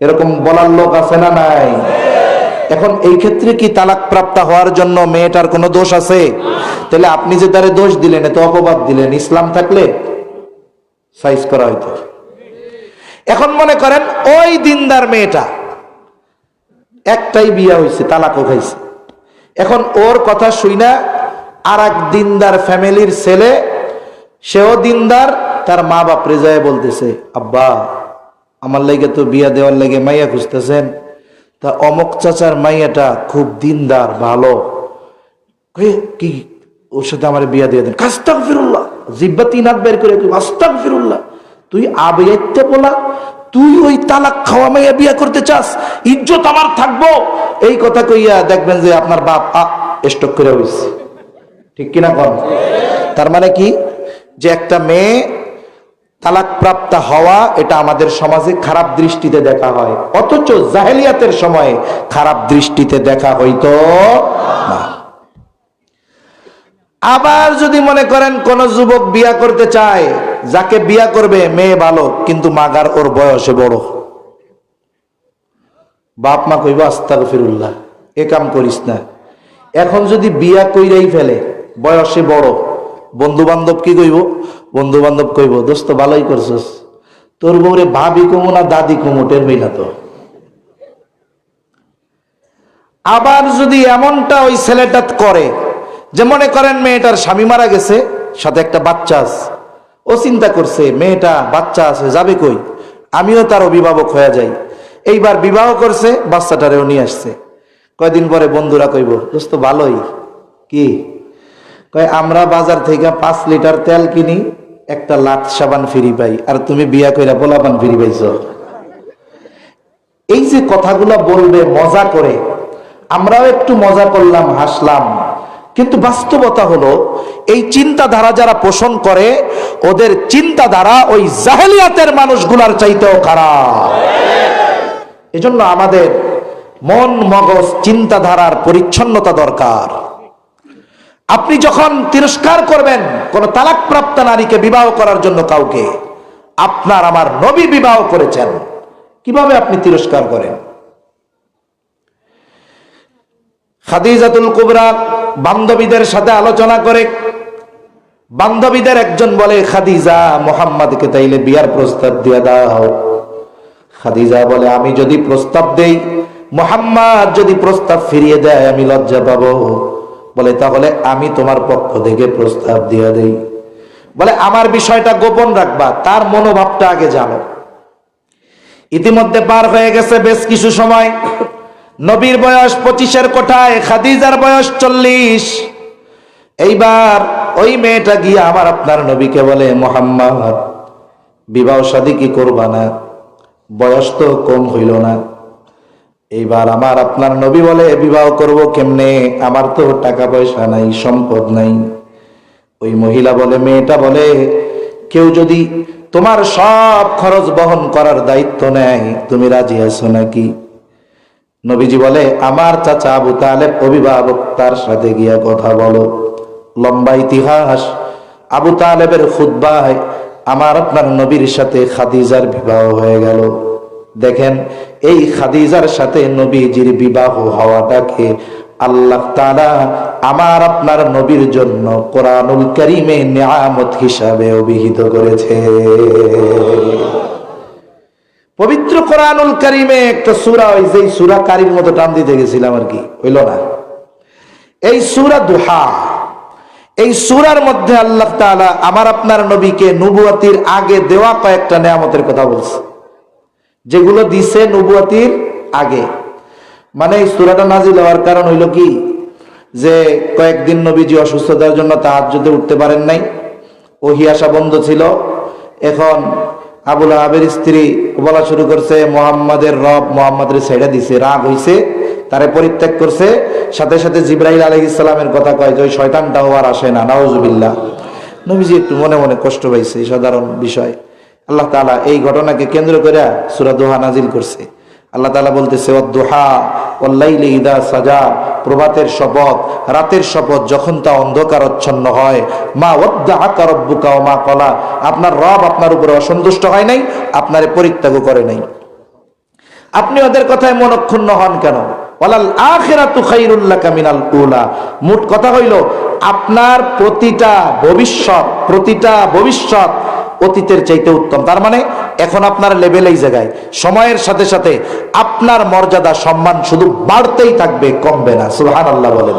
এরকম বলার লোক আছে না নাই? এখন এই ক্ষেত্রে কি তালাক প্রাপ্ত হওয়ার জন্য মেয়েটার কোনো দোষ আছে? তাহলে আপনি যে তারে দোষ দিলেন, এত অপবাদ দিলেন, ইসলাম থাকলে সাইজ করা হইতো। এখন মনে করেন ওই দিনদার মেয়েটা একটাই বিয়া হয়েছে, তালাকও খাইছে, এখন ওর কথা শুইনা আর এক দিনদার ফ্যামিলির ছেলে, সেও দিনদার, তার মা বাপরে যায় বলতেছে, আব্বা আমার লাগে তো বিয়া দেওয়ার লাগে মাইয়া খুঁজতেছেন, তা অমক চাচার মাইয়াটা খুব দিনদার ভালো, কি ওর সাথে আমার বিয়া দিয়ে দেন। আস্তাগফিরুল্লাহ, জিব্বা 3 হাত বের করে আস্তাগফিরুল্লাহ, তুই আবেয়াইতে বলা, তুই ওই তালাক খাওয়া মাইয়া বিয়া করতে চাস, ইজ্জত আমার থাকবো, এই কথা কইয়া দেখবেন যে আপনার বাপ স্টক করে হইছে। ঠিক কিনা কন? তার মানে কি, যে একটা মেয়ে তালাক প্রাপ্ত হওয়া এটা আমাদের সমাজে খারাপ দৃষ্টিতে দেখা হয়, অথচ জাহেলিয়াতের সময় খারাপ দৃষ্টিতে দেখা হইতো না। আবার যদি মনে করেন কোন যুবক বিয়া করতে চায়, যাকে বিয়া করবে মেয়ে ভালো কিন্তু মাগার ওর বয়সে বড়, বাপ মা কইব আস্তাগফিরুল্লাহ, এ কাম করিস না। এখন যদি বিয়া কইরাই ফেলে, বয়সে বড়, বন্ধু বান্ধব কি কইব? বন্ধু বান্ধব কইব, দোস্ত ভালোই করছস, তোর বউরে ভাবি কমু না দাদি কমু টের হইলা তো। আবার যদি এমনটা ওই ছেলেটা করে যে মনে করেন মেয়েটার স্বামী মারা গেছে, সাথে একটা বাচ্চা আছে, ও চিন্তা করছে মেয়েটা বাচ্চা আছে যাবে কই, আমিও তার অভিভাবক হয়ে যাই, এইবার বিবাহ করছে, বাচ্চাটারেও নিয়ে আসছে। কয়দিন পরে বন্ধুরা কইব, দোস্ত ভালোই কি, কয় আমরা বাজার থেকে 5 লিটার তেল কিনি, একটা লাট সাবান ফ্রি পাই, আর তুমি বিয়া কইরা পোলাপান ফ্রি পাইছ। এই যে কথাগুলো বলবে মজা করে, আমরাও একটু মজা করলাম, হাসলাম, কিন্তু বাস্তবতা হলো এই চিন্তাধারা যারা পোষণ করে ওদের চিন্তাধারা ওই জাহেলিয়াতের মানুষগুলার চাইতেও খারাপ। এজন্য আমাদের মন মগজ চিন্তাধারার পরিচ্ছন্নতা দরকার। আপনি যখন তিরস্কার করবেন কোন তালাকপ্রাপ্ত নারীকে বিবাহ করার জন্য কাউকে, আপনার আমার নবী বিবাহ করেছেন, কিভাবে আপনি তিরস্কার করেন? খাদিজাতুল কুবরা বান্ধবীদের সাথে আলোচনা করে, বান্ধবীদের একজন বলে, খাদিজা মুহাম্মদকে তাইলে বিয়ার প্রস্তাব দিয়ে দাও। খাদিজা বলে, আমি যদি প্রস্তাব দেই, মুহাম্মদ যদি প্রস্তাব ফিরিয়ে দেয় আমি লজ্জা পাবো। বলে, তাহলে আমি তোমার পক্ষ থেকে প্রস্তাব দিয়ে দেই। বলে, আমার বিষয়টা গোপন রাখবা, তার মনোভাবটা আগে জানো। ইতিমধ্যে পার হয়ে গেছে বেশ কিছু সময়, নবীর বয়স 25-এর কোঠায়, খাদিজার বয়স 40। এইবার ওই মেয়েটা গিয়ে আমার আপনার নবীকে বলে, মুহাম্মদ বিবাহ শাদী কি করবা না? বয়স তো কম হইল না। এইবার আমার আপনার নবী বলে, বিবাহ করব কেমনে, আমার তো টাকা পয়সা নাই, সম্পদ নাই। ওই মহিলা বলে, মেয়েটা বলে, কেউ যদি তোমার সব খরচ বহন করার দায়িত্ব নেয়, তুমি রাজি আছো নাকি? নবীজি বলে, আমার চাচা আবু তালেব অভিভাবক, তার সাথে গিয়া কথা বলো। লম্বা ইতিহাস। আবু তালেবের খুতবায় আমার আপনার নবীর সাথে খাদিজার বিবাহ হয়ে গেল। দেখেন, এই খাদিজার সাথে নবীজির বিবাহ হওয়াটাকে আল্লাহ তাআলা আমার আপনার নবীর জন্য কোরআনুল কারীমে নিয়ামত হিসাবে অভিহিত করেছে। পবিত্র কোরআনুল কারীমে একটা সূরা, ওই যে সূরা কারীর মতো টান দিতে গেছিলাম আর কি, হইল না। এই সূরা দুহা, এই সূরার মধ্যে আল্লাহ তাআলা আমার আপনার নবীকে নবুয়তির আগে দেওয়া কয়েকটা নিয়ামতের কথা বলছে, যেগুলো দিছে নবুয়তির আগে। মানে এই সূরাটা নাজিল হওয়ার কারণ হইল কি, যে কয়েকদিন নবীজি অসুস্থতার জন্য তাহাজ্জুদে উঠতে পারেন নাই, ওহী আসা বন্ধ ছিল। এখন আবু লাহাবের স্ত্রী বলা শুরু করছে, মুহাম্মাদের রব মুহাম্মাদের ছেড়ে দিছে, রাগ হইছে, তারে পরিত্যাগ করছে। সাথে সাথে জিবরাইল আলাইহিস সালামের কথা কয় যে ওই শয়তানটাও আর আসে না, নাউজুবিল্লাহ। নবীজি একটু মনে মনে কষ্ট পাইছে, সাধারণ বিষয়। আল্লাহ তাআলা এই ঘটনাকে কেন্দ্র করে সূরা দুহা নাজিল করছে। আল্লাহ তাআলা বলতেছে, ওয়াদ-দুহা ওয়াল-লাইলি ইযা সাজা, প্রভাতের শপথ, রাতের শপথ, যখন তা অন্ধকারাচ্ছন্ন হয়। মা ওয়াদ্দাআকা রাব্বুকা ওয়া মা ক্বালা, আপনার রব আপনার উপরে অসন্তুষ্ট হয় নাই, আপনারে পরিত্যাগ করে নাই। আপনি ওদের কথায় মনক্ষুণ্ণ হন কেন? ওয়ালাল আখিরাতু খায়রুল লাকা মিনাল উলা, মোট কথা হইল আপনার প্রতিটা ভবিষ্যৎ অতীতের চাইতে উত্তম। তার মানে এখন আপনার লেভেল এই জায়গায়, সময়ের সাথে সাথে আপনার মর্যাদা সম্মান শুধু বাড়তেই থাকবে, কমবে না। সুবহানাল্লাহ বলেন।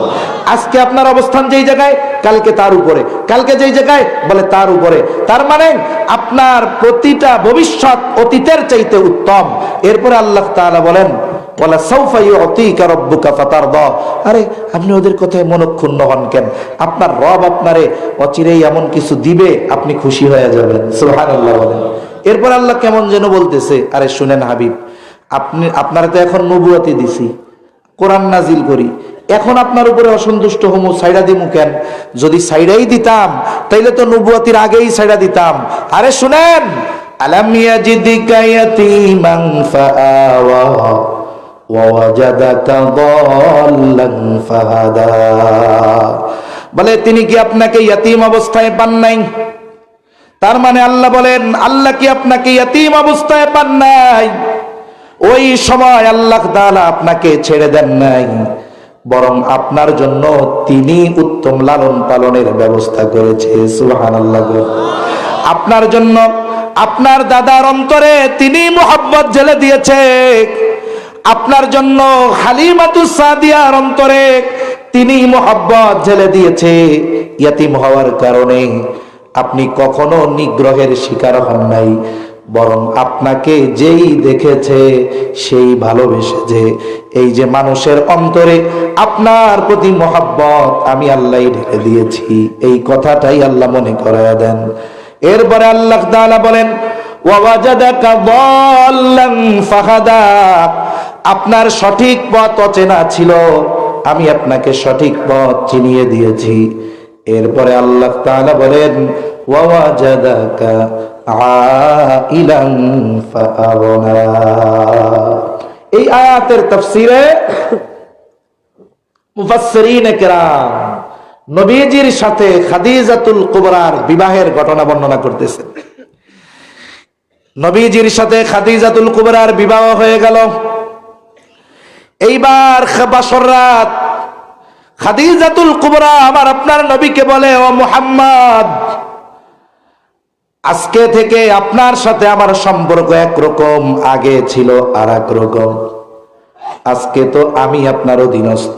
আজকে আপনার অবস্থান যেই জায়গায়, কালকে তার উপরে, কালকে যেই জায়গায় বলে তার উপরে। তার মানে আপনার প্রতিটা ভবিষ্যৎ অতীতের চাইতে উত্তম। এরপরে আল্লাহ তাআলা বলেন, ওয়ালা সাউফা ইউতিকা রাব্বুকা ফাতারদা। আরে আপনি ওদের কথায় মনক্ষুণ্ণ হন কেন? আপনার রব আপনারে অচিরেই এমন কিছু দিবে, আপনি খুশি হয়ে যাবেন। সুবহানাল্লাহ বলেন। এরপর আল্লাহ কেমন যেন বলতেছে, আরে শুনেন হাবিব, আপনারা তো এখন নবুয়তি দিছি, কোরআন নাজিল করি, এখন আপনার উপরে অসন্তুষ্ট হমু, সাইডা দিমু কেন? যদি সাইডাই দিতাম তাইলে তো নবুয়তির আগেই সাইডা দিতাম। আরে শুনেন, আলাম ইয়াজিদিকা ইয়াতীমান ফাআওয়া ওয়াজাদাকা দাল্লান ফাহাদা। বলে তিনি কি আপনাকে ইয়াতীম অবস্থায় পান নাই? তার মানে আল্লাহ বলেন, আল্লাহ কি আপনাকে ইয়াতীম অবস্থায় পান নাই? ওই সময় আল্লাহ তাআলা আপনাকে ছেড়ে দেন নাই, বরং আপনার জন্য তিনি উত্তম লালন পালনের ব্যবস্থা করেছে। সুবহানাল্লাহ। আপনার জন্য আপনার দাদার অন্তরে তিনি মুহাব্বত জ্বেলে দিয়েছে, আপনার জন্য হালিমাতুস সাদিয়ার অন্তরে তিনি মুহাব্বত জ্বেলে দিয়েছে। ইয়াতীম হওয়ার কারণে আপনি কখনো নিগ্রহের শিকার হন নাই, বরং আপনাকে যেই দেখেছে সেই ভালোবেসেছে। এই যে মানুষের অন্তরে আপনার প্রতি মুহাব্বত আমি আল্লাহ ঢেলে দিয়েছি, এই কথাটাই আল্লাহ মনে করায়া দেন। এরপরে আল্লাহ তাআলা বলেন, ওয়াজাদাকা দাল্লান ফাহাদা। আপনার সঠিক পথ অচেনা ছিল, আমি আপনাকে সঠিক পথ চিনিয়ে দিয়েছি। এরপরে আল্লাহ তাআলা বলেন, ওয়াজাদাকা আইলান ফাআগনা। এই আয়াতের তাফসীরে মুফাসসিরিনে কেরাম নবীজির সাথে খাদিজাতুল কুবরার বিবাহের ঘটনা বর্ণনা করতেছেন। নবীজির সাথে খাদিজাতুল কুবরার বিবাহ হয়ে গেল। এইবার বাসর রাত, খাদিজাতুল কুবরা আমার আপনার নবীকে বলে, ও মুহাম্মদ, আজকে থেকে আপনার সাথে আমার সম্পর্ক একরকম, আগে ছিল আর এক রকম। আজকে তো আমি আপনার অধীনস্থ।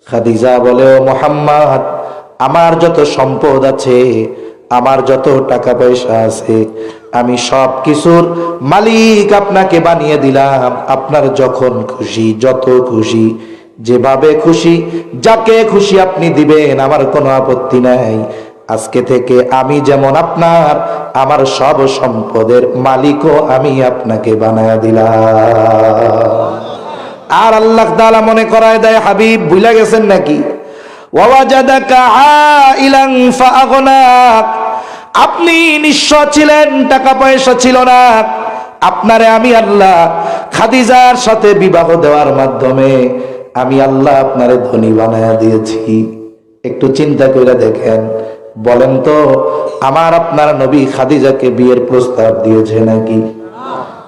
খাদিজা বলে, ও মুহাম্মদ, আমার যত সম্পদ আছে, আমার যত টাকা পয়সা আছে, আমি সব কিছুর মালিক আপনাকে বানিয়ে দিলাম। আপনার যখন খুশি, যত খুশি, যেভাবে খুশি, যাকে খুশি আপনি দিবেন, আমার কোনো আপত্তি নাই। আজকে থেকে আমি যেমন আপনার, আমার সব সম্পদের মালিকও আমি আপনাকে বানায়া দিলাম। আর আল্লাহ তাআলা মনে করায় দেয়, হাবিব ভুলে গেছেন নাকি? ওয়াজাদাকা আইলান ফাআগনা। আপনি নিঃস্ব ছিলেন, টাকা পয়সা ছিল না, আপনারে আমি আল্লাহ খাদিজার সাথে বিবাহ দেওয়ার মাধ্যমে আমি আল্লাহ আপনারে ধনী বানায়া দিয়েছি। একটু চিন্তা করে দেখেন, বলেন তো, আমার আপনার নবী খাদিজাকে বিয়ের প্রস্তাব দিয়েছে নাকি?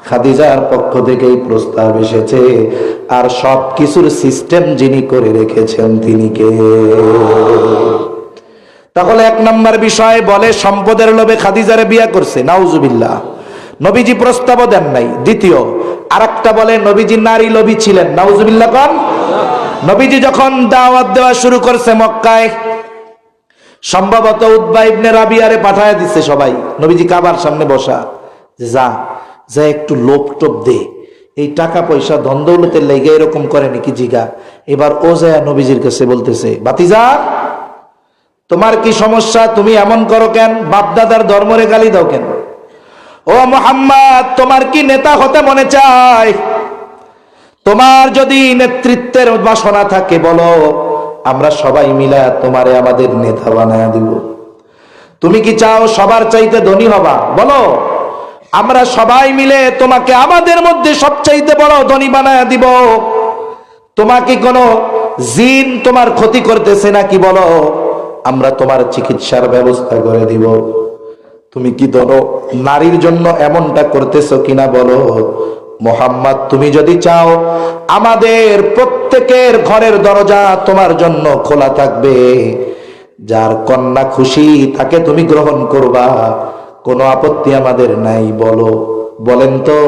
খাদিজার পক্ষ থেকেই প্রস্তাব এসেছে। আর সব কিছুর সিস্টেম যিনি করে রেখেছেন তিনি কে? তাহলে এক নম্বর বিষয় বলে সম্পদের লোভে খাদিজারে বিয়ে করছে, নাউজুবিল্লাহ, নবীজি প্রস্তাবও দেন নাই। দ্বিতীয় আরেকটা বলে নবীজি নারী লোভী ছিলেন, নাউজুবিল্লাহ কোন? নবীজি যখন দাওয়াত দেওয়া শুরু করছে মক্কায়, সম্ভবত উতবা ইবনে রাবিয়ারে পাঠায় দিচ্ছে সবাই, নবীজি কাবার সামনে বসা, যা যা একটু লোভ টোপ দে, এই টাকা পয়সা ধন দৌলতের লেগে এরকম করে নাকি জিগা। এবার ও যায় নবীজির কাছে বলতেছে, বাতিজা তোমার কি সমস্যা, তুমি এমন করো কেন, বাপদাদার ধর্মরে গালি দাও কেন? ও মুহাম্মদ, তোমার কি নেতা হতে মনে চায়? তোমার যদি নেতৃত্বের বাসনা থাকে বলো, আমরা সবাই মিলা তোমারে আমাদের নেতা বানায়া দিব। তুমি কি চাও সবার চাইতে ধনী হবা? বলো, আমরা সবাই মিলে তোমাকে আমাদের মধ্যে সবচাইতে বড় ধনী বানায়া দিব। তোমাকে কোনো জিন তোমার ক্ষতি করতেছে নাকি বলো, আমরা তোমার চিকিৎসার ব্যবস্থা করে দিব। তুমি কি ধরো নারীর জন্য এমনটা করতেছো কিনা বলো। মুহাম্মদ, তুমি যদি চাও আমাদের প্রত্যেকের ঘরের দরজা তোমার জন্য খোলা থাকবে, যার কন্যা খুশি তাকে তুমি গ্রহণ করবা, কোনো আপত্তি আমাদের নাই। বলেন তো,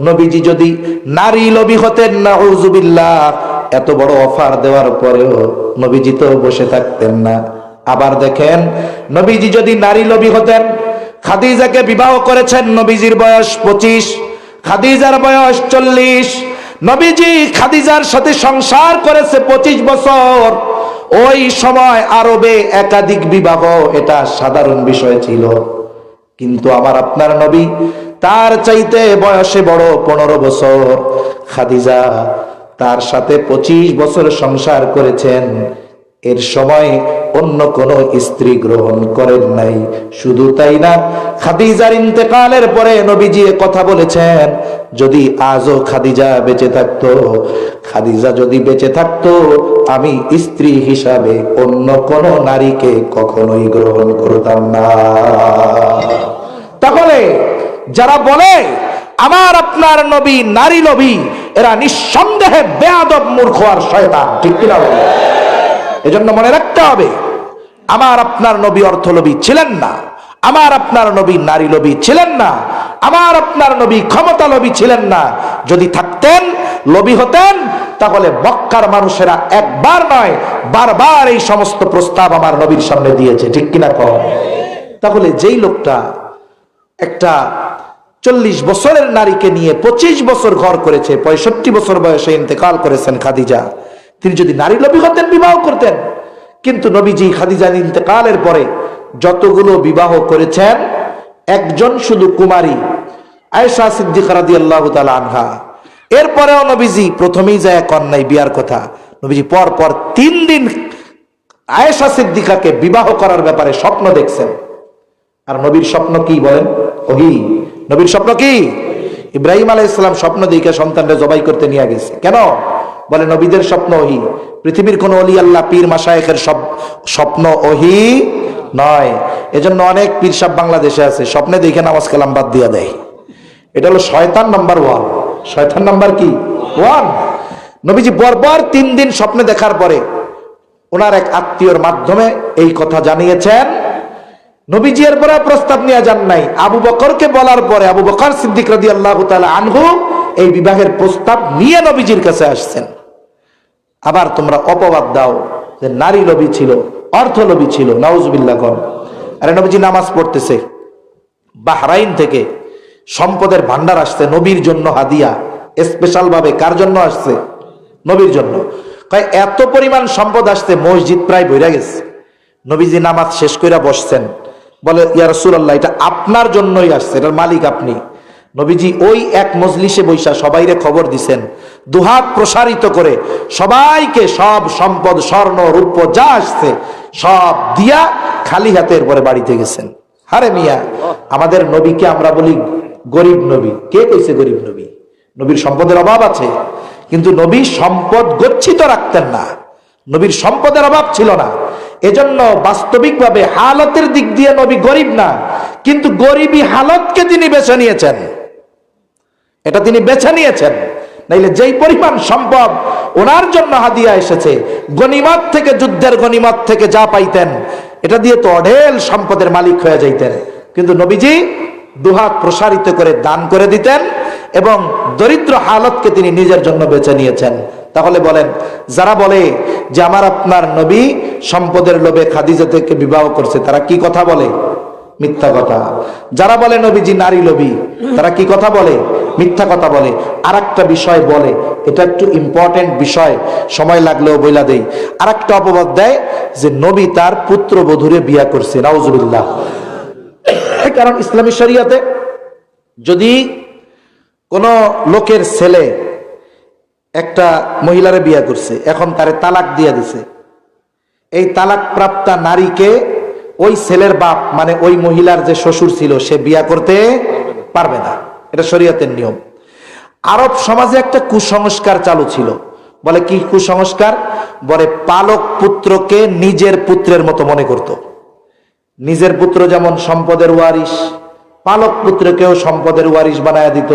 নবীজি যদি নারী লোভী হতেন, নাউযুবিল্লাহ, এত বড় অফার দেওয়ার পরেও নবীজি তো বসে থাকতেন না। আবার দেখেন, নবীজি যদি নারী লোভী হতেন, খাদিজাকে বিবাহ করেছেন, নবীজির বয়স 25, খাদিজার বয়স 40। নবীজি খাদিজার সাথে সংসার করেছে 25 বছর। ওই সময় আরবে একাধিক বিবাহ এটা সাধারণ বিষয় ছিল। কিন্তু আমার আপনার নবী তার চাইতে বয়সে বড় 15 বছর। খাদিজা তার সাথে 25 বছর সংসার করেছেন। এর সময় অন্য কোন স্ত্রী গ্রহণ করেন নাই। শুধু তাই না, খাদিজার ইন্তেকালের পরে নবীজি কথা বলেছেন, যদি আজও খাদিজা বেঁচে থাকতো, খাদিজা যদি বেঁচে থাকতো, আমি স্ত্রী হিসাবে অন্য কোন নারীকে কখনোই গ্রহণ করতাম না। তাহলে যারা বলে আমার আপনার নবী নারী লোভী, এরা নিঃসন্দেহে বেয়াদব, মূর্খ আর শয়তান। ঠিক কিনা? এজন্য মনে রাখতে হবে, আমার আপনার নবী অর্থলোভী ছিলেন না, আমার আপনার নবী নারী লোভী ছিলেন না, আমার আপনার নবী ক্ষমতা লোভী ছিলেন না। যদি থাকতেন, লোভী হতেন, তাহলে মক্কার মানুষেরা একবার নয় বারবার এই সমস্ত প্রস্তাব আমার নবীর সামনে দিয়েছে। ঠিক কিনা কম? তাহলে যেই লোকটা একটা 40 বছরের নারীকে নিয়ে 25 বছর ঘর করেছে, 65 বছর বয়সে ইন্তেকাল করেছেন খাদিজা, তিনি যদি নারী লোভী হতেন, বিবাহ করতেন। কিন্তু নবীজি খাদিজার ইন্তেকালের পরে যতগুলো বিবাহ করেছেন, একজন শুধু কুমারী আয়েশা সিদ্দিকা রাদিয়াল্লাহু তাআলা আনহা। এরপরেও নবীজি প্রথমেই যায় কন্যায় বিয়ার কথা, নবীজি পর পর 3 দিন আয়েশা সিদ্দিকাকে বিবাহ করার ব্যাপারে স্বপ্ন দেখছেন। আর নবীর স্বপ্ন কি বলেন? ওহী। নবীর স্বপ্ন কি? ইব্রাহিম আলাইহিস সালাম স্বপ্ন দেখে সন্তানকে জবাই করতে নিয়ে গেছে। কেন? বলে নবীদের স্বপ্ন ওহী। পৃথিবীর কোন ওলি আল্লাহ পীর মাশায়েখের সব স্বপ্ন ওহী নয়। এজন্য অনেক পীর সাহেব বাংলাদেশে আছে, স্বপ্নে দেখে নামাজ কালাম বাদ দিয়ে দেয়। এটা হলো শয়তান নাম্বার 1। শয়তান নাম্বার কি? 1। নবীজি পরপর 3 দিন স্বপ্নে দেখার পরে ওনার এক আত্মীয়র মাধ্যমে এই কথা জানিয়েছেন। নবীজি এর পরে প্রস্তাব নিয়ে যান নাই, আবু বকরকে বলার পরে আবু বকর সিদ্দিক রাদিয়াল্লাহু তাআলা আনহু এই বিবাহের প্রস্তাব নিয়ে নবীজির কাছে আসছেন। আবার তোমরা অপবাদ দাও যে নারী লোভী ছিল, অর্থ লোভী ছিল। নাউজুবিল্লাহ কোন? আরে নবীজি নামাজ পড়তেছে, বাহরাইন থেকে সম্পদের ভান্ডার আসছে নবীর জন্য হাদিয়া, স্পেশাল ভাবে। কার জন্য আসছে? নবীর জন্য। কয় এত পরিমাণ সম্পদ আসছে, মসজিদ প্রায় ভরে গেছে। নবীজি নামাজ শেষ কইরা বসছেন, বলে ইয়া রাসূলুল্লাহ, এটা আপনার জন্যই আসছে, এটার মালিক আপনি। নবীজি ওই এক মজলিসে বৈশা সবাইরে খবর দিছেন, দুহাত প্রসারিত করে সবাইকে সব সম্পদ, স্বর্ণ রূপ্য যা আসছে সব দিয়া খালি হাতের পরে বাড়িতে গেছেন। হারে মিয়া, আমাদের নবীকে আমরা বলি গরিব নবী। কে কইছে গরিব নবী? নবীর সম্পদের অভাব আছে, কিন্তু নবী সম্পদ গচ্ছিত রাখতেন না, নবীর সম্পদের অভাব ছিল না। এজন্য বাস্তবিকভাবে হালতের দিক দিয়ে নবী গরিব না, কিন্তু গরিবী হালতকে তিনি বেছে নিয়েছেন। এটা তিনি বেছে নিয়েছেন। নাইলে যেই পরিমাণ সম্পদ ওনার জন্য হাদিয়া এসেছে, গনিমত থেকে, যুদ্ধের গনিমত থেকে যা পাইতেন, এটা দিয়ে তো অঢেল সম্পদের মালিক হয়ে যাইতেন। কিন্তু নবীজি দুহাত প্রসারিত করে দান করে দিতেন এবং দরিদ্র হালতকে তিনি নিজের জন্য বেছে নিয়েছেন। তাহলে বলেন, যারা বলে যে আমার আপনার নবী সম্পদের লোভে খাদিজা থেকে বিবাহ করছে, তারা কি কথা বলে? মিথ্যা কথা। যারা বলে নবীজি নারী লোভী, তারা কি কথা বলে? মিথ্যা কথা বলে। আর একটা বিষয় বলে, এটা একটু ইম্পর্টেন্ট বিষয়, সময় লাগলেও বইলা দেই। আর একটা অপবাদ দেয় যে নবী তার পুত্রবধূরে বিয়া করছে। নাউজুবিল্লাহ। কারণ ইসলামী শরিয়াতে যদি কোন লোকের ছেলে একটা মহিলারে বিয়া করছে, এখন তারে তালাক দিয়ে দিছে, এই তালাক প্রাপ্তা নারীকে ওই ছেলের বাপ, মানে ওই মহিলার যে শ্বশুর ছিল, সে বিয়া করতে পারবে না। এটা শরীয়তের নিয়ম। আরব সমাজে একটা কুসংস্কার চালু ছিল। বলে কি কুসংস্কার? বলে পালক পুত্রকে নিজের পুত্রের মতো মনে করত। নিজের পুত্র যেমন সম্পদের ওয়ারিশ, পালক পুত্রকেও সম্পদের ওয়ারিশ বানায়া দিত।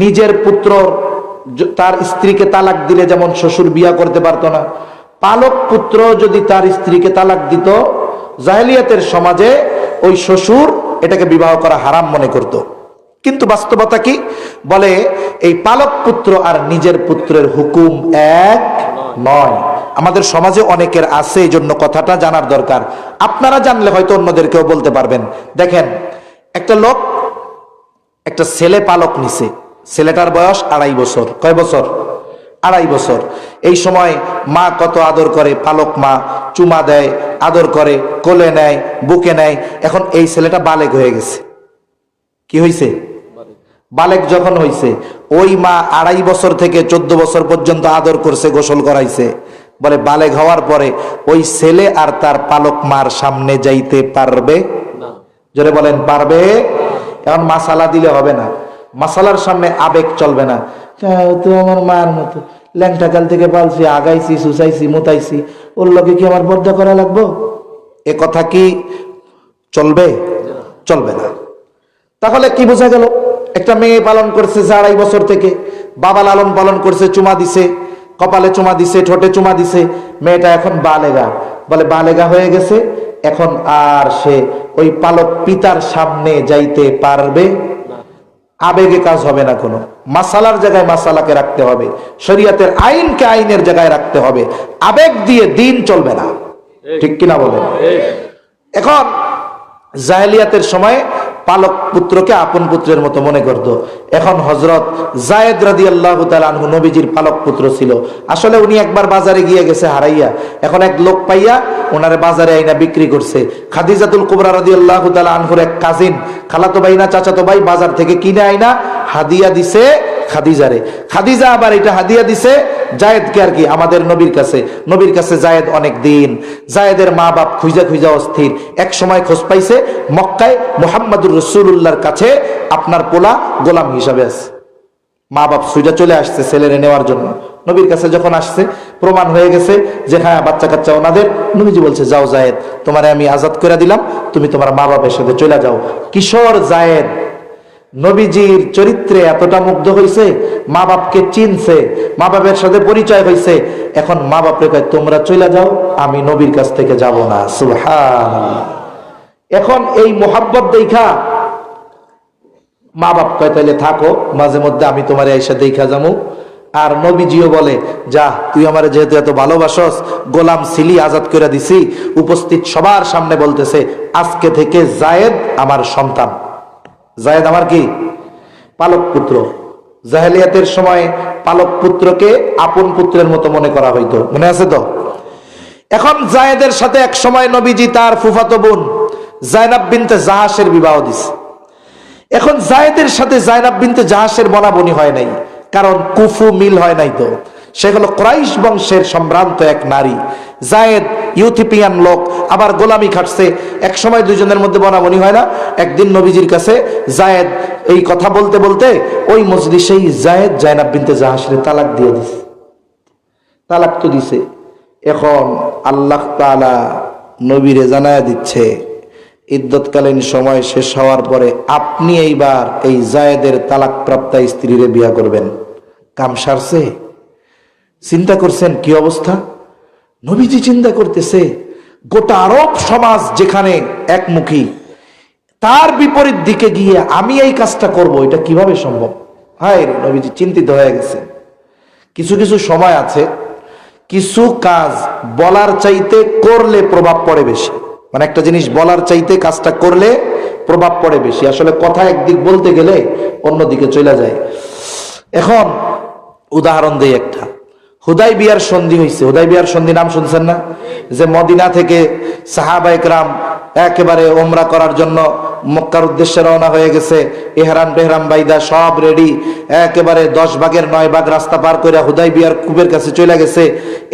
নিজের পুত্র তার স্ত্রীকে তালাক দিলে যেমন শ্বশুর বিয়া করতে পারতো না, পালক পুত্র যদি তার স্ত্রীকে তালাক দিত, জাহেলিয়াতের সমাজে ওই শ্বশুর এটাকে বিবাহ করা হারাম মনে করত। কিন্তু বাস্তবতা কি বলে, এই পালক পুত্র আর নিজের পুত্রের হুকুম এক নয়। আমাদের সমাজে অনেকের আছে, এই জন্য কথাটা জানার দরকার। আপনারা জানলে হয়তো অন্যদেরকেও বলতে পারবেন। দেখেন, একটা লোক একটা ছেলে পালক নিছে, ছেলেটার বয়স 2.5 বছর। কয় বছর? 2.5 বছর। এই সময় মা কত আদর করে, পালক মা চুমা দেয়, আদর করে, কোলে নেয়, বুকে নেয়। এখন এই ছেলেটা বালেগ হয়ে গেছে। কি হয়েছে? বালেগ যখন হয়েছে, ওই মা 2.5 বছর থেকে 14 বছর পর্যন্ত আদর করছে, গোসল করাইছে। বলে বালেগ হওয়ার পরে ওই ছেলে আর তার পালক মার সামনে যাইতে পারবে না? জোরে বলেন, পারবে? এখন মাসালা দিলে হবে না, মাসালার সামনে আবেগ চলবে না। তো আমার মার মতো ল্যাংটা কাল থেকে পালছি, আগাইছি, সুসাইছি, মুতাইছি, ওর লোকে কি আমার পর্দা করা লাগবো? এ কথা কি চলবে? চলবে না। তাহলে কি বোঝা গেল? একটা মেয়ে পালন করছে 2.5 বছর থেকে, বাবা লালন পালন করছে, চুমা দিছে, কপালে চুমা দিছে, ঠোঁটে চুমা দিছে। মেয়েটা এখন বালেগা। বলে বালেগা হয়ে গেছে, এখন আর সে ওই পালক পিতার সামনে যাইতে পারবে না। আবেগে কাজ হবে না, কোনো মাসালার জায়গায় মাসালাকে রাখতে হবে, শরীয়তের আইনকে আইনের জায়গায় রাখতে হবে। আবেগ দিয়ে দিন চলবে না, ঠিক কিনা বলেন? এখন জাহেলিয়াতের সময় পালক পুত্রকে আপন পুত্রের মতো মনে করত। এখন হযরত যায়েদ রাদিয়াল্লাহু তাআলা আনহু নবীজির পালক পুত্র ছিল। আসলে উনি একবার বাজারে গিয়ে গেছে হারাইয়া, এখন এক লোক পাইয়া ওনারে বাজারে আইনা বিক্রি করছে। খাদিজাতুল কুবরা রাদিয়াল্লাহু তাআলা আনহুর এক কাজিন, খালাতো ভাই না চাচাতো ভাই, বাজার থেকে কিনে আইনা হাদিয়া দিছে খাদিজারে। খাদিজা আবার এটা হাদিয়া দিছে জায়েদকে, আর কি আমাদের নবীর কাছে। নবীর কাছে জায়েদ অনেক দিন, জায়েদের মা বাপ খুঁজা খুঁজা অস্থির। এক সময় খোঁজ পাইছে মক্কায় মুহাম্মদুর রাসূলুল্লাহর কাছে আপনার পোলা গোলাম হিসাবে আছে। মা বাপ সুজা চলে আসছে ছেলেরে নেওয়ার জন্য। নবীর কাছে যখন আসছে, প্রমাণ হয়ে গেছে যে হ্যাঁ বাচ্চা কাচ্চা ওনাদের। নবীজি বলছে, যাও জায়েদ, তোমারে আমি আজাদ করে দিলাম, তুমি তোমার মা বাপের সাথে চলে যাও। কিশোর জায়েদ নবীজির চরিত্রে এতটা মুগ্ধ হয়েছে, মা বাপকে চিনছে, মা বাপের সাথে পরিচয় হয়েছে। এখন মা বাপরে কয়, তোমরা চলে যাও, আমি নবীর কাছ থেকে যাব না। সুবহানাল্লাহ। এখন এই মোহাব্বত দেখা মা বাপ কয়, তাইলে থাকো, মাঝে মধ্যে আমি তোমার এসে দেখা যাবো। আর নবীজিও বলে, যা, তুই আমার যেহেতু এত ভালোবাসস, গোলাম ছিলি, আজাদ করে দিছি। উপস্থিত সবার সামনে বলতেছে, আজকে থেকে জায়েদ আমার সন্তান। জায়েদ আমার কি? পালক পুত্র। জাহেলিয়াতের সময় পালক পুত্রকে আপন পুত্রের মতো মনে করা হইতো, মনে আছে তো? এখন জায়েদের সাথে এক সময় নবীজি তার ফুফাতো বোন জায়নাব বিনতে জাহাসের বিবাহ দিছে। এখন জায়েদের সাথে জায়নাব বিনতে জাহাসের বনাবনি হয় নাই, কারণ কুফু মিল হয় নাই। তো সে হলো কুরাইশ বংশের সম্ভ্রান্ত এক নারী। জায়েদ ইউথিপিয়ান লোক, আবার গোলামি খাটছে। এক সময় দুজনের মধ্যে বনাবনি হয় না। একদিন নবীজির কাছে জায়েদ এই কথা বলতে বলতে ওই মজলিসেই জায়েদ জায়নাব বিনতে জাহাসের তালাক দিয়ে দিছে। তালাক তো দিছে। এখন আল্লাহ তাআলা নবীরে জানায়া দিচ্ছে, ইদ্যতকালীন সময় শেষ হওয়ার পরে আপনি এইবার এই জায়েদের তালাক প্রাপ্তা স্ত্রীরে বিয়া করবেন। কাম সারছে। চিন্তা করছেন কি অবস্থা? নবীজি চিন্তা করতেছে, গোটা আরব সমাজ যেখানে একমুখী, তার বিপরীত দিকে গিয়ে আমি এই কাজটা করব, এটা কিভাবে সম্ভব? হায় রে, নবীজি চিন্তিত হয়ে গেছে। কিছু কিছু সময় আছে, কিছু কাজ বলার চাইতে করলে প্রভাব পড়ে বেশি। মানে একটা জিনিস বলার চাইতে কাজটা করলে প্রভাব পড়ে বেশি। আসলে কথা একদিক বলতে গেলে অন্যদিকে চলে যায়। এখন উদাহরণ দেই একটা। হুদাইবিয়ার সন্ধি হয়েছে। হুদাইবিয়ার সন্ধি নাম শুনছেন না? যে মদিনা থেকে সাহাবায়ে কেরাম একেবারে ওমরা করার জন্য মক্কার উদ্দেশ্যে রওনা হয়ে গেছে। ইহরাম টেহরাম বাইদা সব রেডি, একেবারে 10 ভাগের 9 ভাগ রাস্তা পার করে হুদাইবিয়ার কূপের কাছে চলে গেছে।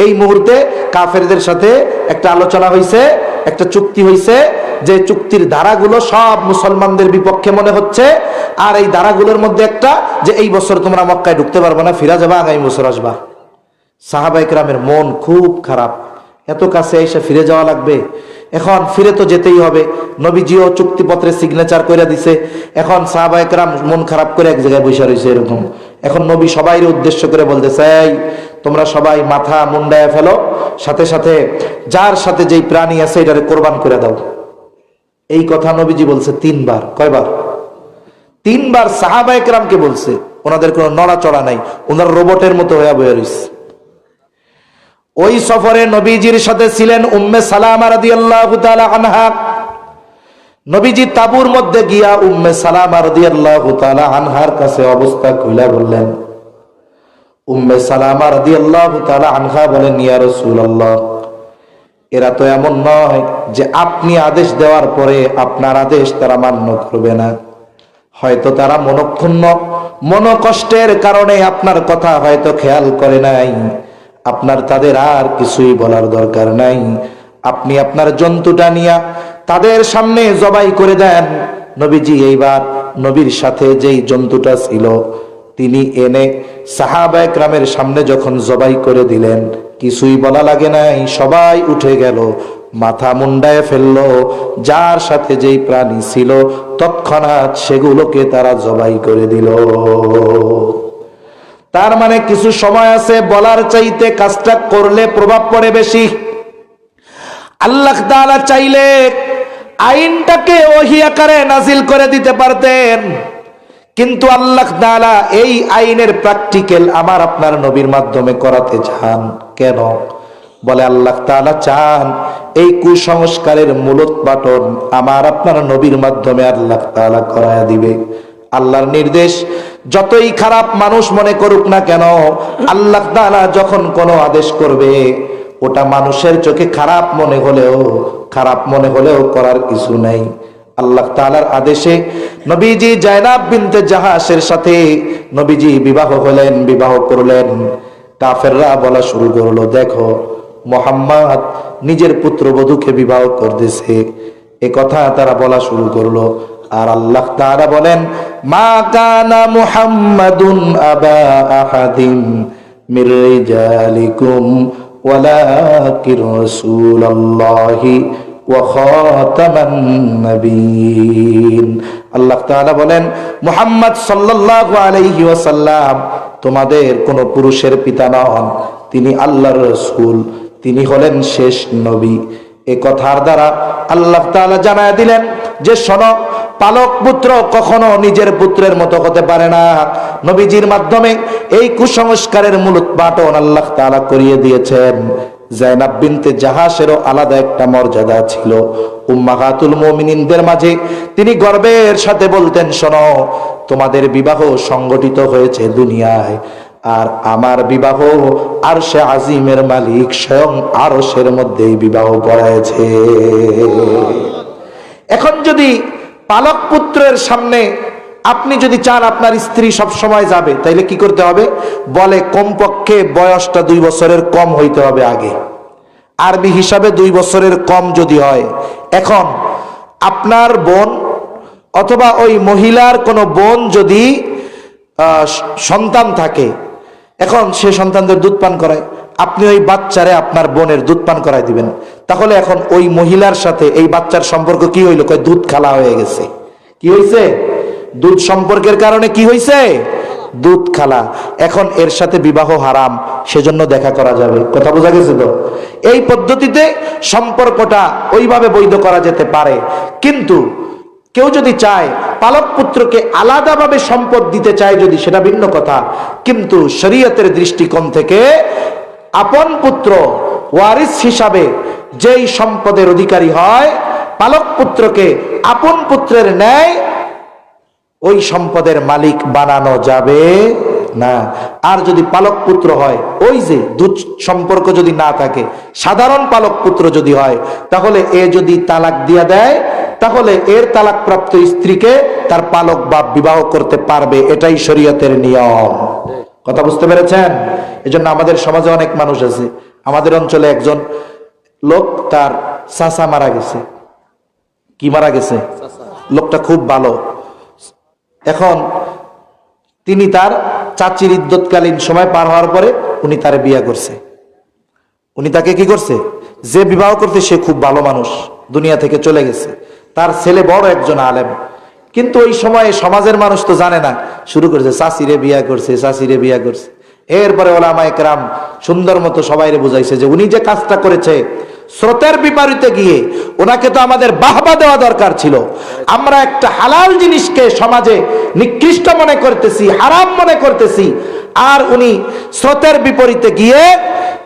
এই মুহূর্তে কাফেরদের সাথে একটা আলোচনা হয়েছে, একটা চুক্তি হয়েছে, যে চুক্তির ধারাগুলো সব মুসলমানদের বিপক্ষে মনে হচ্ছে। আর এই ধারাগুলোর মধ্যে একটা, যে এই বছর তোমরা মক্কায় ঢুকতে পারবে না, ফিরা যাবা, আগামী বছর আসবা। সাহাবায়ে কেরামের মন খুব খারাপ, এত কাছে এসে ফিরে যাওয়া লাগবে। এখন ফিরে তো যেতেই হবে, নবীজিও চুক্তিপত্রে সিগনেচার করে দিছে। এখন সাহাবায়ে কেরাম মন খারাপ করে এক জায়গায় বসে রয়েছে এরকম। এখন নবী সবাইকে উদ্দেশ্য করে বলতেছে, এই তোমরা সবাই মাথা মুন্ডায় ফেলো, সাথে সাথে যার সাথে যেই প্রাণী আছে এটারে কোরবান করে দাও। এই কথা নবীজি বলছে 3 বার। কয়বার? 3 বার সাহাবায়ে কেরামকে বলছে। ওনাদের কোনো নড়াচড়া নাই, ওনারা রোবটের মতো হয়ে বয়ে রইছে। ওই সফরে নবীজির সাথে ছিলেন উম্মে সালামা রাদিয়াল্লাহু তাআলা আনহা। নবীজি তাবুর মধ্যে গিয়া উম্মে সালামা রাদিয়াল্লাহু তাআলা আনহার কাছে অবস্থা খুলে বললেন। উম্মে সালামা রাদিয়াল্লাহু তাআলা আনহা বলেন, ইয়া রাসূলুল্লাহ, এরা তো এমন নয় যে আপনি আদেশ দেওয়ার পরে আপনার আদেশ তারা মান্য করবে না। হয়তো তারা মনক্ষুণ্ণ, মনোকষ্টের কারণে আপনার কথা হয়তো খেয়াল করে নাই। আপনার তাদের আর কিছুই বলার দরকার নাই। আপনি আপনার জন্তুটা নিয়ে তাদের সামনে জবাই করে দেন। নবীজি এইবার নবীর সাথে যেই জন্তুটা ছিল তিনি এনে সাহাবায়ে কেরামের সামনে যখন জবাই করে দিলেন, কিছুই বলা লাগে নাই, সবাই উঠে গেল, মাথা মুন্ডায় ফেললো। যার সাথে যেই প্রাণী ছিল তৎক্ষণাৎ সেগুলোকে তারা জবাই করে দিল। তার মানে কিছু সময় আছে বলার চাইতে কাজটা করলে প্রভাব পড়ে বেশি। আল্লাহ তাআলা চাইলে আইনটাকে ওহী আকারে নাজিল করে দিতে পারতেন, কিন্তু আল্লাহ তাআলা এই আইনের প্র্যাকটিক্যাল আমার আপনার নবীর মাধ্যমে করাতে চান। কেন? বলে আল্লাহ তাআলা চান এই কুসংস্কারের মূলোৎপাটন আমার আপনার নবীর মাধ্যমে আল্লাহ তাআলা করায়া দিবে। আল্লাহর নির্দেশ যতই খারাপ মানুষ মনে করুক না কেন, আল্লাহ তাআলা যখন কোনো আদেশ করবে ওটা মানুষের চোখে খারাপ মনে হলেও করার কিছু নাই। আল্লাহ তাআলার আদেশে নবীজি জায়নাব বিনতে জাহাশের সাথে নবীজি বিবাহ করলেন। কাফেররা বলা শুরু করলো, দেখো মুহাম্মদ নিজের পুত্রবধূকে বিবাহ করতেছে। এ কথা তারা বলা শুরু করলো। আর আল্লাহ তাআলা বলেন, মা কানা মুহাম্মাদুন আবা আহাদিন মির রিজালিকুম ওয়ালাকিন রাসূলুল্লাহি ওয়া খাতামান নবিয়্যিন। আল্লাহ তাআলা বলেন, মুহাম্মদ সাল্লাল্লাহু আলাইহি ওয়াসাল্লাম তোমাদের কোন পুরুষের পিতা নন, তিনি আল্লাহর রাসূল, তিনি হলেন শেষ নবী। এ কথার দ্বারা আল্লাহ তাআলা জানায় দিলেন যে শোনো, পালক পুত্র কখনো নিজের পুত্রের মতো হতে পারে না। নবীজির মাধ্যমে এই কুসংস্কারের মূলোৎপাটন আল্লাহ তাআলা করিয়ে দিয়েছেন। জায়নাব বিনতে জাহাশেরও আলাদা একটা মর্যাদা ছিল। উম্মাহাতুল মুমিনিনদের মাঝে তিনি গর্বের সাথে বলতেন, শোনো, তোমাদের বিবাহ সংগঠিত হয়েছে দুনিয়ায়, আর আমার বিবাহ আরশে আজিমের মালিক স্বয়ং আরশের মধ্যেই বিবাহ পড়ায়ছে। এখন যদি পালক পুত্রের সামনে আপনি যদি চান আপনার স্ত্রী সব সময় যাবে, তাইলে কি করতে হবে? বলে কমপক্ষে বয়সটা 2 বছরের কম হইতে হবে আগে। আরবি হিসাবে 2 বছরের কম যদি হয়, এখন আপনার বোন অথবা ওই মহিলার কোনো বোন যদি সন্তান থাকে, এখন সে সন্তানদের দুধ পান করায়, আপনি ওই বাচ্চারে আপনার বোনের দুধ পান করায় দিবেন। তাহলে এখন ওই মহিলার সাথে এই বাচ্চার সম্পর্ক কি হইল? কয় দুধ খালা হয়ে গেছে। কি হইছে? দুধ সম্পর্কের কারণে কি হইছে? দুধ খালা। এখন এর সাথে বিবাহ হারাম, সেজন্য দেখা করা যাবে। কথা বোঝা গেছে তো? এই পদ্ধতিতে সম্পর্কটা ওইভাবে বৈধ করা যেতে পারে। কিন্তু কেউ যদি চায় পালক পুত্রকে আলাদাভাবে সম্পদ দিতে চায়, যদি সেটা ভিন্ন কথা, কিন্তু শরীয়তের দৃষ্টিকোণ থেকে আপন পুত্র ওয়ারিস হিসাবে যেই সম্পদের অধিকারী হয়, পালক পুত্রকে আপন পুত্রের ন্যায় ওই সম্পদের মালিক বানানো যাবে না। আর যদি পালক পুত্র হয়, ওই যে দুধ সম্পর্ক যদি না থাকে, সাধারণ পালক পুত্র যদি হয়, তাহলে এ যদি তালাক দিয়া দেয়, তাহলে এর তালাক প্রাপ্ত স্ত্রীকে তার পালক বাপ বিবাহ করতে পারবে। এটাই শরীয়তের নিয়ম। কথা বুঝতে পেরেছেন? এজন্য আমাদের সমাজে অনেক মানুষ আছে। আমাদের অঞ্চলে একজন লোক, তার চাচা মারা গেছে। কি মারা গেছে? লোকটা খুব ভালো। এখন তিনি তার চাচির ইদ্যৎকালীন সময় পার হওয়ার পরে উনি তারে বিয়ে করছে। উনি তাকে কি করছে? যে বিবাহ করতে সে খুব ভালো মানুষ, দুনিয়া থেকে চলে গেছে। তার ছেলে বড় একজন আলেম, কিন্তু ওই সময়ে সমাজের মানুষ তো জানে না, শুরু করেছে চাচিরে বিয়া করছে, চাচিরে বিয়া করছে। এরপরে ওলামায়ে কেরাম সুন্দর মতো সবাইরে বুঝাইছে যে উনি যে কাজটা করেছে স্রোতের বিপরীতে গিয়ে, ওনাকে তো আমাদের বাহবা দেওয়া দরকার ছিল। আমরা একটা হালাল জিনিসকে সমাজে নিকৃষ্ট মনে করতেছি, হারাম মনে করতেছি, আর উনি স্রোতের বিপরীতে গিয়ে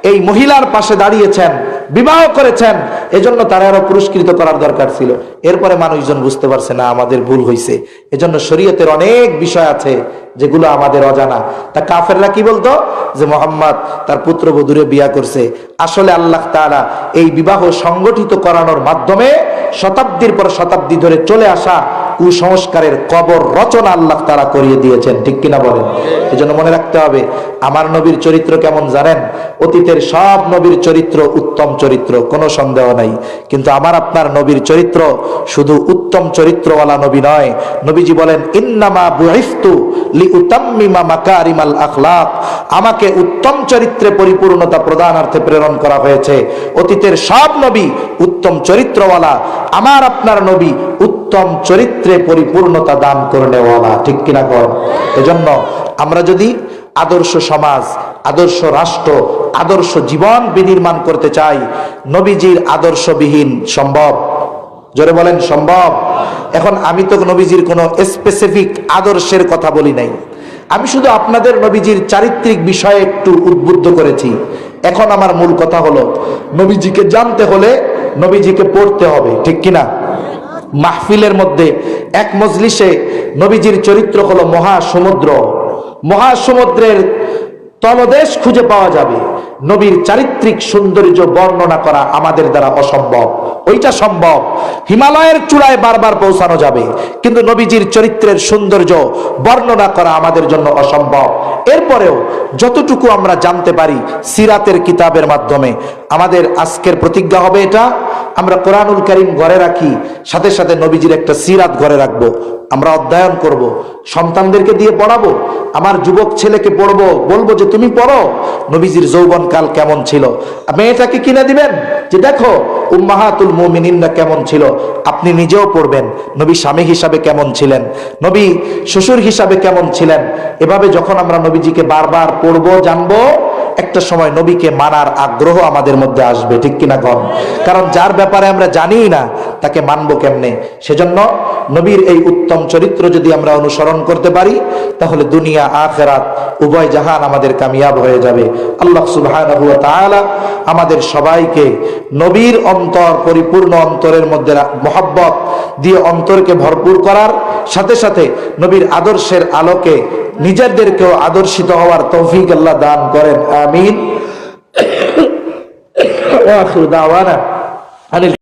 এই মহিলার পাশে দাঁড়িয়েছেন, বিবাহ করেছেন, এজন্য তারা আরো পুরস্কৃত করার দরকার ছিল। এরপরে মানুষজন বুঝতে পারছে না আমাদের ভুল হয়েছে। এজন্য শরীয়তের অনেক বিষয় আছে যেগুলো আমাদের অজানা। তা কাফেররা কি বলতো যে মুহাম্মদ তার পুত্রবধূরে বিয়া করছে। আসলে আল্লাহ তাআলা এই বিবাহ সংগঠিত করানোর মাধ্যমে শতাব্দীর পর শতাব্দী ধরে চলে আসা কুসংস্কারের কবর রচনা আল্লাহ তাআলা করিয়ে দিয়েছেন, ঠিক কিনা বলেন? এজন্য মনে রাখতে হবে আমার নবীর চরিত্র কেমন জানেন? অতীতের সব নবীর চরিত্র উত্তম চরিত্র, কোনো সন্দেহ নাই, কিন্তু আমার আপনার নবীর চরিত্র শুধু উত্তম চরিত্রওয়ালা নবী নয়। নবীজি বলেন ইন্নামা বুইফতু লিউতাম্মিমা মাকারিমাল আখলাক, আমাকে উত্তম চরিত্রে পরিপূর্ণতা প্রদানার্থে প্রেরণ করা হয়েছে। অতীতের সব নবী উত্তম চরিত্রওয়ালা, আমার আপনার নবী উত্তম চরিত্রে পরিপূর্ণতা দান করনেওয়ালা, ঠিক কিনা কর? এজন্য আমরা যদি আদর্শ সমাজ, আদর্শ রাষ্ট্র, আদর্শ জীবন বিনির্মাণ করতে চাই, নবীজির আদর্শবিহীন সম্ভব? জোরে বলেন সম্ভব? এখন আমি তো নবীজির কোনো স্পেসিফিক আদর্শের কথা বলি নাই, আমি শুধু আপনাদের নবীজির চারিত্রিক বিষয়ে একটু উদ্বুদ্ধ করেছি। এখন আমার মূল কথা হলো নবীজিকে জানতে হলে নবীজিকে পড়তে হবে, ঠিক কিনা? মাহফিলের মধ্যে এক মজলিসে নবীজির চরিত্র হলো মহাসমুদ্র, মহাসমুদ্রের তলদেশ খুঁজে পাওয়া যাবে, নবীর চারিত্রিক সৌন্দর্য বর্ণনা করা আমাদের দ্বারা অসম্ভব। ওইটা সম্ভব, হিমালয়ের চূড়ায় বারবার পৌঁছানো যাবে, কিন্তু নবীজির চরিত্রের সৌন্দর্য বর্ণনা করা আমাদের জন্য অসম্ভব। এরপরেও যতটুকু আমরা জানতে পারি সিরাতের কিতাবের মাধ্যমে, আমাদের আজকের প্রতিজ্ঞা হবে এটা, আমরা কোরআনুল কারীম ঘরে রাখি, সাথে সাথে নবীজির একটা সিরাত ঘরে রাখবো, আমরা অধ্যয়ন করব, সন্তানদেরকে দিয়ে পড়াবো, আমার যুবক ছেলেকে পড়বো, বলবো যে তুমি পড়ো নবীজির যৌবনকাল কেমন ছিল। মেয়েটাকে কিনে দিবেন যে দেখো উম্মাহাতুল মুমিনিনরা কেমন ছিল, আপনি নিজেও পড়বেন নবী স্বামী হিসাবে কেমন ছিলেন, নবী শ্বশুর হিসাবে কেমন ছিলেন। এভাবে যখন আমরা নবীজিকে বারবার পড়বো, জানবো, একটা সময় নবীকে মানার আগ্রহ আমাদের মধ্যে আসবে, ঠিক কিনা গণ? কারণ যার ব্যাপারে আমরা জানি না তাকে মানবো কেমনে? সেজন্য নবীর এই উত্তম চরিত্র যদি আমরা অনুসরণ করতে পারি তাহলে দুনিয়া আখিরাত উভয় জাহান আমাদের কামিয়াব হয়ে যাবে। আল্লাহ সুবহানাহু ওয়া তাআলা আমাদের সবাইকে নবীর অন্তর, পরিপূর্ণ অন্তরের মধ্যে মহব্বত দিয়ে অন্তরকে ভরপুর করার সাথে সাথে নবীর আদর্শের আলোকে নিজেদেরকেও আদর্শিত হওয়ার তৌফিক আল্লাহ দান করেন, আমিন। ওয়া আখিরু দাওয়ানা